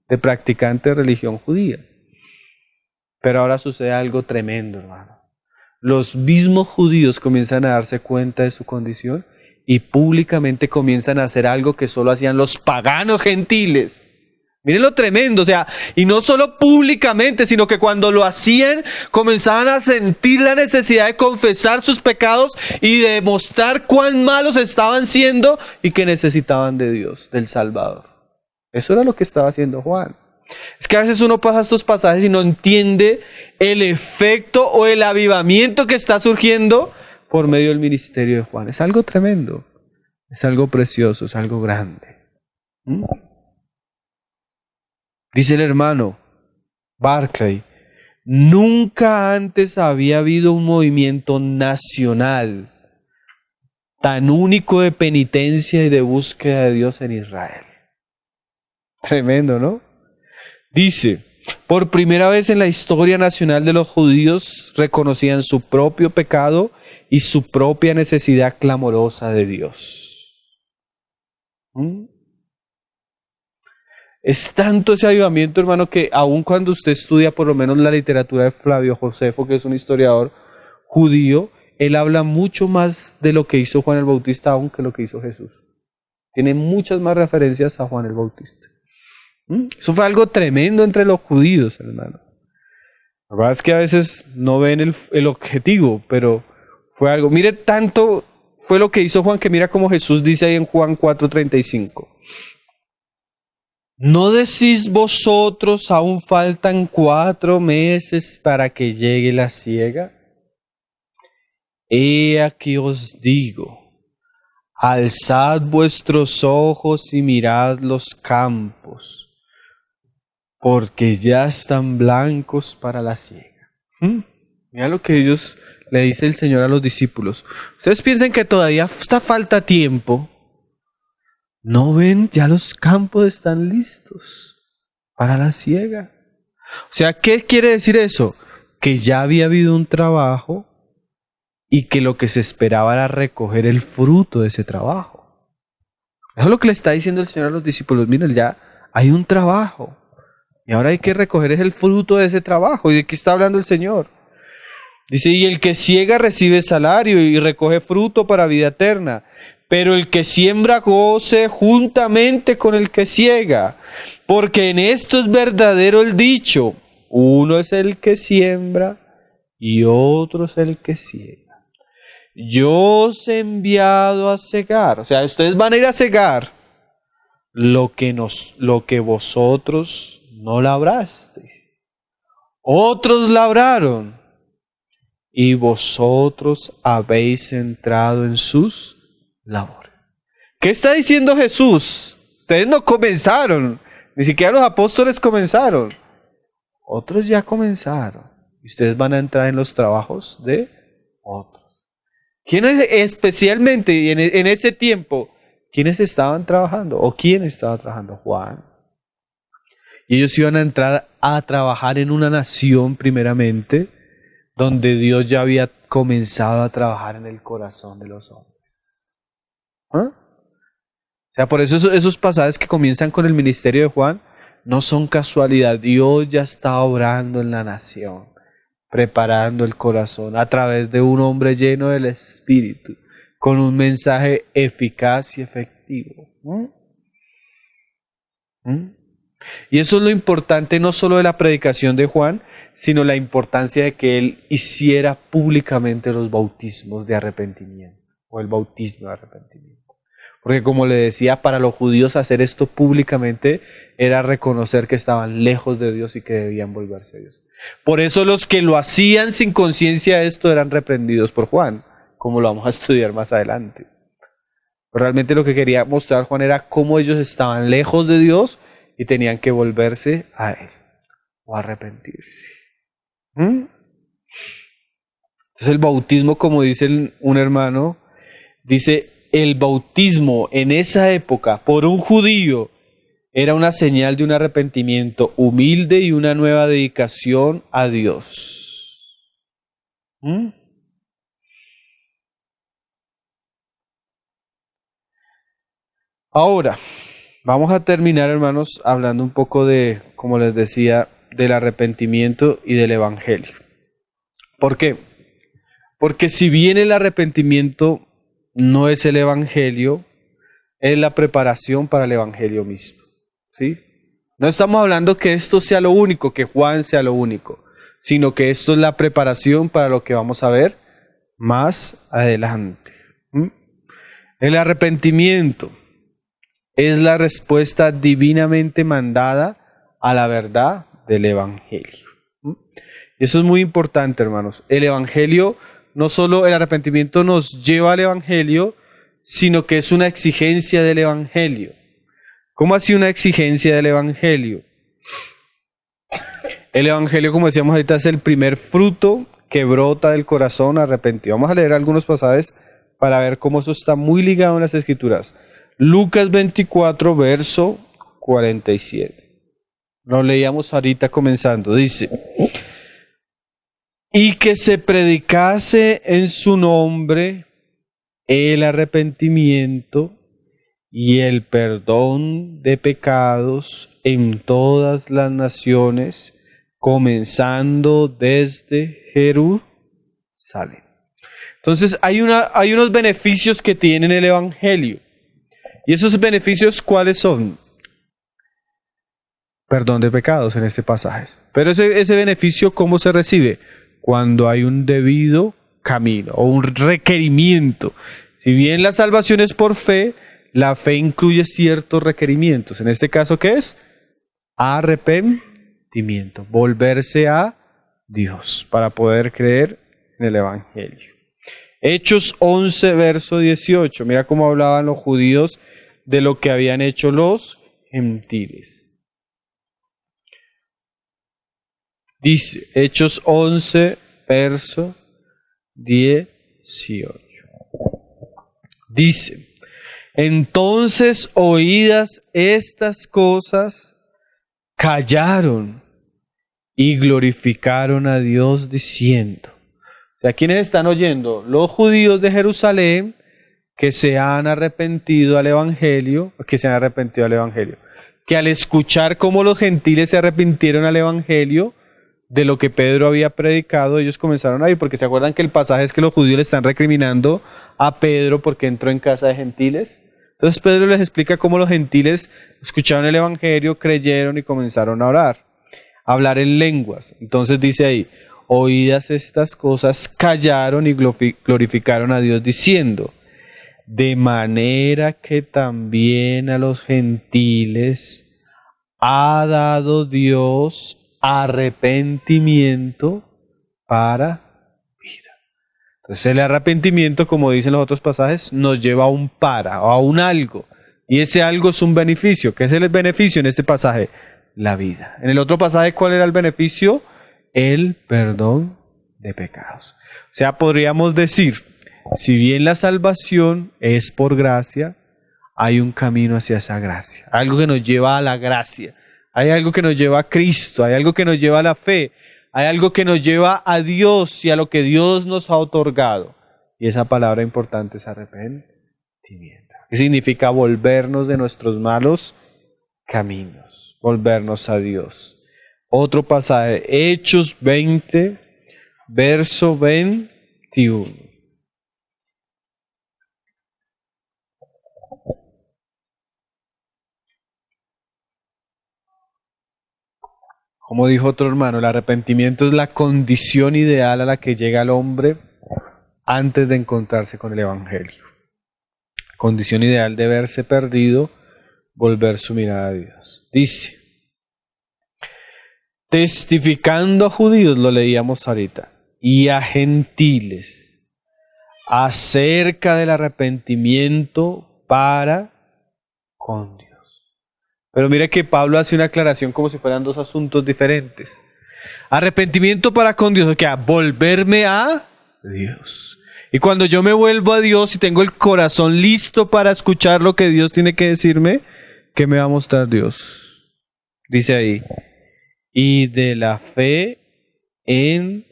Speaker 2: de practicante de religión judía. Pero ahora sucede algo tremendo, hermano. Los mismos judíos comienzan a darse cuenta de su condición y públicamente comienzan a hacer algo que solo hacían los paganos gentiles. Miren lo tremendo, o sea, y no solo públicamente, sino que cuando lo hacían, comenzaban a sentir la necesidad de confesar sus pecados y de demostrar cuán malos estaban siendo y que necesitaban de Dios, del Salvador. Eso era lo que estaba haciendo Juan. Es que a veces uno pasa estos pasajes y no entiende el efecto o el avivamiento que está surgiendo por medio del ministerio de Juan. Es algo tremendo, es algo precioso, es algo grande. Dice el hermano Barclay: nunca antes había habido un movimiento nacional tan único de penitencia y de búsqueda de Dios en Israel. Tremendo, ¿no? Dice: por primera vez en la historia nacional de los judíos reconocían su propio pecado y su propia necesidad clamorosa de Dios. Es tanto ese avivamiento, hermano, que aun cuando usted estudia por lo menos la literatura de Flavio Josefo, que es un historiador judío, él habla mucho más de lo que hizo Juan el Bautista aún que lo que hizo Jesús. Tiene muchas más referencias a Juan el Bautista. Eso fue algo tremendo entre los judíos, hermano. La verdad es que a veces no ven el objetivo, pero fue algo. Mire, tanto fue lo que hizo Juan, que mira como Jesús dice ahí en Juan 4:35. ¿no decís vosotros aún faltan 4 meses para que llegue la siega? He aquí os digo, alzad vuestros ojos y mirad los campos, porque ya están blancos para la siega. Mira lo que ellos le dice el Señor a los discípulos. Ustedes piensan que todavía falta tiempo. ¿No ven? Ya los campos están listos para la siega. O sea, ¿qué quiere decir eso? Que ya había habido un trabajo y que lo que se esperaba era recoger el fruto de ese trabajo. Eso es lo que le está diciendo el Señor a los discípulos. Miren, ya hay un trabajo y ahora hay que recoger el fruto de ese trabajo. ¿Y de qué está hablando el Señor? Dice, y el que siega recibe salario y recoge fruto para vida eterna. Pero el que siembra goce juntamente con el que siega, porque en esto es verdadero el dicho, uno es el que siembra y otro es el que siega. Yo os he enviado a segar, o sea, ustedes van a ir a segar lo que vosotros no labrasteis. Otros labraron y vosotros habéis entrado en sus labor. ¿Qué está diciendo Jesús? Ustedes no comenzaron, ni siquiera los apóstoles comenzaron. Otros ya comenzaron. Y ustedes van a entrar en los trabajos de otros. ¿Quiénes especialmente en ese tiempo, quiénes estaban trabajando? ¿O quién estaba trabajando? Juan. Y ellos iban a entrar a trabajar en una nación primeramente, donde Dios ya había comenzado a trabajar en el corazón de los hombres. O sea, por eso esos pasajes que comienzan con el ministerio de Juan no son casualidad. Dios ya está obrando en la nación, preparando el corazón a través de un hombre lleno del Espíritu, con un mensaje eficaz y efectivo. Y eso es lo importante no solo de la predicación de Juan, sino la importancia de que él hiciera públicamente los bautismos de arrepentimiento, o el bautismo de arrepentimiento. Porque como le decía, para los judíos hacer esto públicamente era reconocer que estaban lejos de Dios y que debían volverse a Dios. Por eso los que lo hacían sin conciencia de esto eran reprendidos por Juan, como lo vamos a estudiar más adelante. Pero realmente lo que quería mostrar Juan era cómo ellos estaban lejos de Dios y tenían que volverse a Él o arrepentirse. Entonces el bautismo, como dice un hermano, dice, el bautismo en esa época por un judío era una señal de un arrepentimiento humilde y una nueva dedicación a Dios. Ahora, vamos a terminar, hermanos, hablando un poco de, como les decía, del arrepentimiento y del evangelio. ¿Por qué? Porque si bien el arrepentimiento no es el evangelio, es la preparación para el evangelio mismo. ¿Sí? No estamos hablando que esto sea lo único, que Juan sea lo único, sino que esto es la preparación para lo que vamos a ver más adelante. El arrepentimiento es la respuesta divinamente mandada a la verdad del evangelio. Eso es muy importante, hermanos. El evangelio, no solo el arrepentimiento nos lleva al evangelio, sino que es una exigencia del evangelio. ¿Cómo así una exigencia del evangelio? El evangelio, como decíamos ahorita, es el primer fruto que brota del corazón arrepentido. Vamos a leer algunos pasajes para ver cómo eso está muy ligado en las Escrituras. Lucas 24, verso 47. Lo leíamos ahorita comenzando. Dice, y que se predicase en su nombre el arrepentimiento y el perdón de pecados en todas las naciones, comenzando desde Jerusalén. Entonces hay unos beneficios que tiene el evangelio. ¿Y esos beneficios cuáles son? Perdón de pecados en este pasaje. Pero ese beneficio, ¿cómo se recibe? Cuando hay un debido camino o un requerimiento. Si bien la salvación es por fe, la fe incluye ciertos requerimientos. En este caso, ¿qué es? Arrepentimiento, volverse a Dios para poder creer en el Evangelio. Hechos 11, verso 18. Mira cómo hablaban los judíos de lo que habían hecho los gentiles. Dice, Hechos 11, verso 18. Dice, entonces oídas estas cosas, callaron y glorificaron a Dios diciendo. O sea, ¿quiénes están oyendo? Los judíos de Jerusalén que se han arrepentido al Evangelio, que al escuchar cómo los gentiles se arrepintieron al Evangelio de lo que Pedro había predicado, ellos comenzaron a ir, porque se acuerdan que el pasaje es que los judíos le están recriminando a Pedro porque entró en casa de gentiles. Entonces Pedro les explica cómo los gentiles escucharon el Evangelio, creyeron y comenzaron a orar, a hablar en lenguas. Entonces dice ahí, oídas estas cosas, callaron y glorificaron a Dios diciendo, de manera que también a los gentiles ha dado Dios arrepentimiento para vida. Entonces el arrepentimiento, como dicen los otros pasajes, nos lleva a un para, o a un algo. Y ese algo es un beneficio. ¿Qué es el beneficio en este pasaje? La vida. En el otro pasaje, ¿cuál era el beneficio? El perdón de pecados. O sea, podríamos decir, si bien la salvación es por gracia, hay un camino hacia esa gracia. Algo que nos lleva a la gracia. Hay algo que nos lleva a Cristo, hay algo que nos lleva a la fe, hay algo que nos lleva a Dios y a lo que Dios nos ha otorgado. Y esa palabra importante es arrepentimiento. ¿Qué significa? Volvernos de nuestros malos caminos, volvernos a Dios. Otro pasaje, Hechos 20, verso 21. Como dijo otro hermano, el arrepentimiento es la condición ideal a la que llega el hombre antes de encontrarse con el Evangelio. Condición ideal de verse perdido, volver su mirada a Dios. Dice, testificando a judíos, lo leíamos ahorita, y a gentiles, acerca del arrepentimiento para con Dios. Pero mire que Pablo hace una aclaración como si fueran dos asuntos diferentes. Arrepentimiento para con Dios, o sea, volverme a Dios. Y cuando yo me vuelvo a Dios y tengo el corazón listo para escuchar lo que Dios tiene que decirme, ¿qué me va a mostrar Dios? Dice ahí, y de la fe en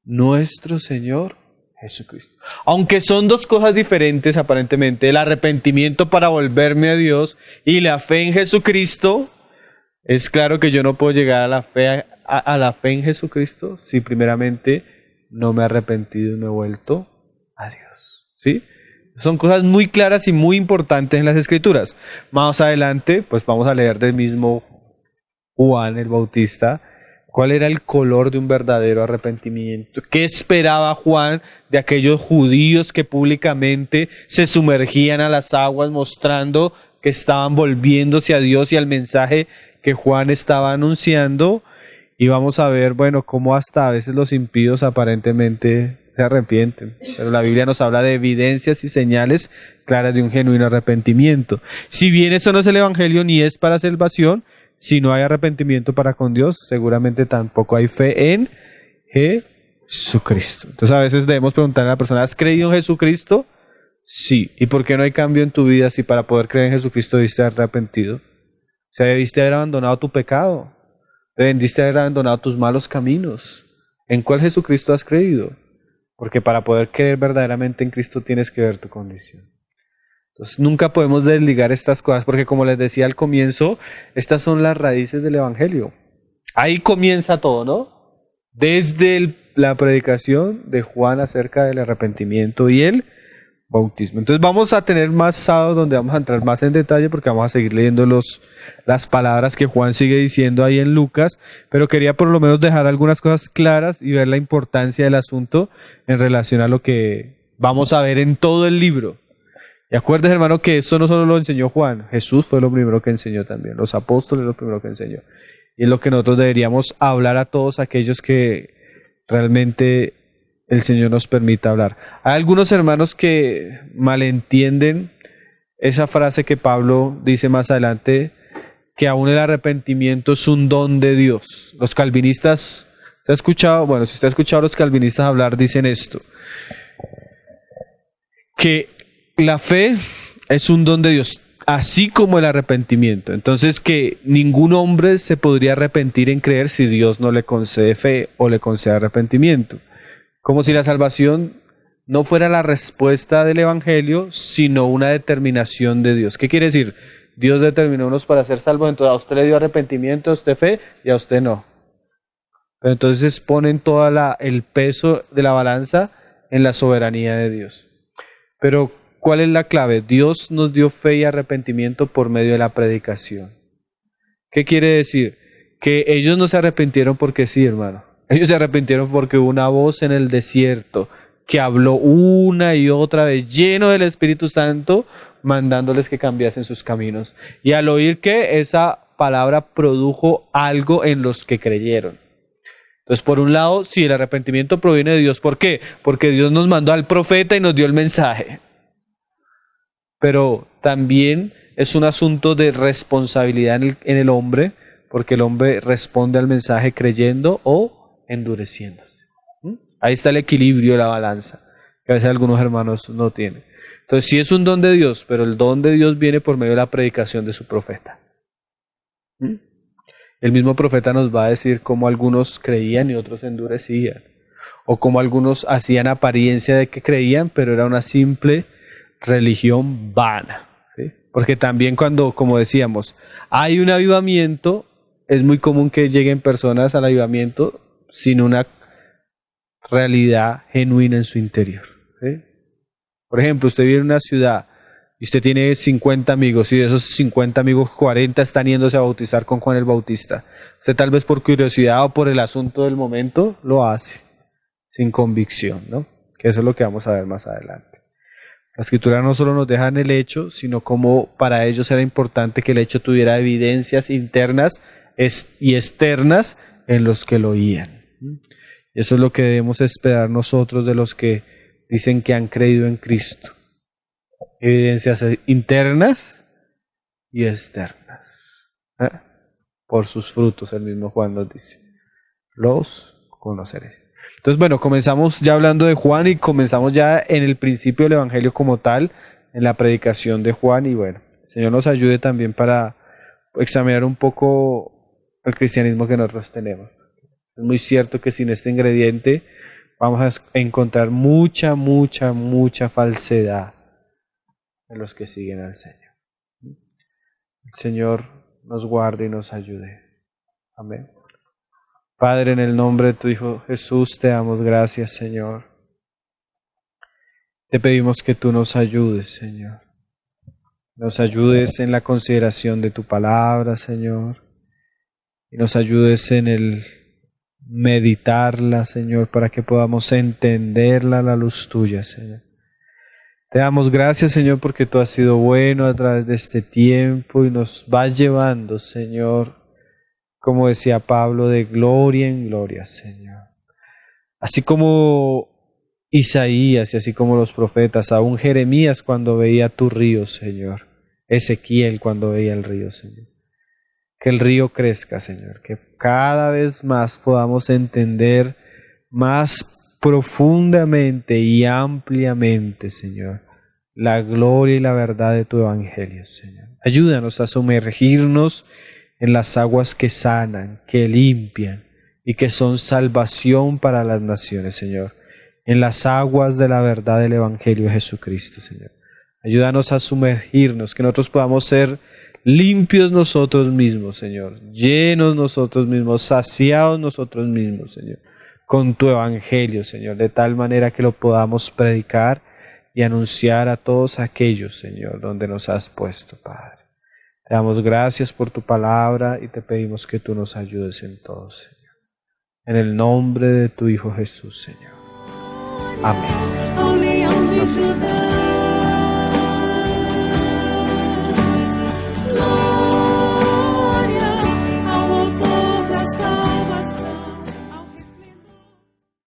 Speaker 2: nuestro Señor Jesucristo. Aunque son dos cosas diferentes aparentemente, el arrepentimiento para volverme a Dios y la fe en Jesucristo, es claro que yo no puedo llegar a la fe en Jesucristo si primeramente no me he arrepentido y no he vuelto a Dios. ¿Sí? Son cosas muy claras y muy importantes en las Escrituras. Más adelante, pues vamos a leer del mismo Juan el Bautista, cuál era el color de un verdadero arrepentimiento, qué esperaba Juan de aquellos judíos que públicamente se sumergían a las aguas mostrando que estaban volviéndose a Dios y al mensaje que Juan estaba anunciando. Y vamos a ver, bueno, cómo hasta a veces los impíos aparentemente se arrepienten. Pero la Biblia nos habla de evidencias y señales claras de un genuino arrepentimiento. Si bien eso no es el Evangelio ni es para salvación, si no hay arrepentimiento para con Dios, seguramente tampoco hay fe en Jesucristo. Entonces a veces debemos preguntarle a la persona, ¿has creído en Jesucristo? Sí. ¿Y por qué no hay cambio en tu vida si para poder creer en Jesucristo debiste haber arrepentido? O sea, debiste haber abandonado tu pecado. Debiste haber abandonado tus malos caminos. ¿En cuál Jesucristo has creído? Porque para poder creer verdaderamente en Cristo tienes que ver tu condición. Entonces nunca podemos desligar estas cosas porque, como les decía al comienzo, estas son las raíces del Evangelio. Ahí comienza todo, ¿no? Desde la predicación de Juan acerca del arrepentimiento y el bautismo. Entonces vamos a tener más sábados donde vamos a entrar más en detalle porque vamos a seguir leyendo las palabras que Juan sigue diciendo ahí en Lucas, pero quería por lo menos dejar algunas cosas claras y ver la importancia del asunto en relación a lo que vamos a ver en todo el libro. Y acuérdese, hermano, que esto no solo lo enseñó Juan, Jesús fue lo primero que enseñó también, los apóstoles lo primero que enseñó. Y es lo que nosotros deberíamos hablar a todos aquellos que realmente el Señor nos permita hablar. Hay algunos hermanos que malentienden esa frase que Pablo dice más adelante, que aún el arrepentimiento es un don de Dios. Los calvinistas, si usted ha escuchado a los calvinistas hablar, dicen esto, que la fe es un don de Dios, así como el arrepentimiento. Entonces, que ningún hombre se podría arrepentir en creer si Dios no le concede fe o le concede arrepentimiento. Como si la salvación no fuera la respuesta del Evangelio, sino una determinación de Dios. ¿Qué quiere decir? Dios determinó a unos para ser salvos, entonces a usted le dio arrepentimiento, a usted fe, y a usted no. Pero entonces ponen todo el peso de la balanza en la soberanía de Dios. Pero, ¿cuál es la clave? Dios nos dio fe y arrepentimiento por medio de la predicación. ¿Qué quiere decir? Que ellos no se arrepintieron porque sí, hermano. Ellos se arrepintieron porque hubo una voz en el desierto que habló una y otra vez, lleno del Espíritu Santo, mandándoles que cambiasen sus caminos. Y al oír que esa palabra produjo algo en los que creyeron. Entonces, por un lado, sí, el arrepentimiento proviene de Dios. ¿Por qué? Porque Dios nos mandó al profeta y nos dio el mensaje. Pero también es un asunto de responsabilidad en el hombre, porque el hombre responde al mensaje creyendo o endureciéndose. Ahí está el equilibrio de la balanza, que a veces algunos hermanos no tienen. Entonces, sí es un don de Dios, pero el don de Dios viene por medio de la predicación de su profeta. El mismo profeta nos va a decir cómo algunos creían y otros endurecían, o cómo algunos hacían apariencia de que creían, pero era una simple religión vana, ¿sí? Porque también cuando, como decíamos, hay un avivamiento, es muy común que lleguen personas al avivamiento sin una realidad genuina en su interior, ¿sí? Por ejemplo, usted vive en una ciudad y usted tiene 50 amigos y de esos 50 amigos 40 están yéndose a bautizar con Juan el Bautista. Usted tal vez por curiosidad o por el asunto del momento lo hace sin convicción, ¿no? Que eso es lo que vamos a ver más adelante. La Escritura no solo nos deja en el hecho, sino como para ellos era importante que el hecho tuviera evidencias internas y externas en los que lo oían. Eso es lo que debemos esperar nosotros de los que dicen que han creído en Cristo. Evidencias internas y externas. Por sus frutos, el mismo Juan nos dice. Los conoceréis. Entonces, bueno, comenzamos ya hablando de Juan y comenzamos ya en el principio del Evangelio como tal, en la predicación de Juan. Y bueno, el Señor nos ayude también para examinar un poco el cristianismo que nosotros tenemos. Es muy cierto que sin este ingrediente vamos a encontrar mucha falsedad en los que siguen al Señor. El Señor nos guarde y nos ayude. Amén. Padre, en el nombre de tu Hijo Jesús, te damos gracias, Señor. Te pedimos que tú nos ayudes, Señor. Nos ayudes en la consideración de tu palabra, Señor. Y nos ayudes en el meditarla, Señor, para que podamos entenderla a la luz tuya, Señor. Te damos gracias, Señor, porque tú has sido bueno a través de este tiempo y nos vas llevando, Señor, como decía Pablo, de gloria en gloria, Señor. Así como Isaías y así como los profetas, aún Jeremías cuando veía tu río, Señor. Ezequiel cuando veía el río, Señor. Que el río crezca, Señor. Que cada vez más podamos entender más profundamente y ampliamente, Señor, la gloria y la verdad de tu Evangelio, Señor. Ayúdanos a sumergirnos en las aguas que sanan, que limpian y que son salvación para las naciones, Señor. En las aguas de la verdad del Evangelio de Jesucristo, Señor. Ayúdanos a sumergirnos, que nosotros podamos ser limpios nosotros mismos, Señor. Llenos nosotros mismos, saciados nosotros mismos, Señor. Con tu Evangelio, Señor. De tal manera que lo podamos predicar y anunciar a todos aquellos, Señor, donde nos has puesto, Padre. Te damos gracias por tu palabra y te pedimos que tú nos ayudes en todo, Señor. En el nombre de tu Hijo Jesús, Señor. Amén. Amén.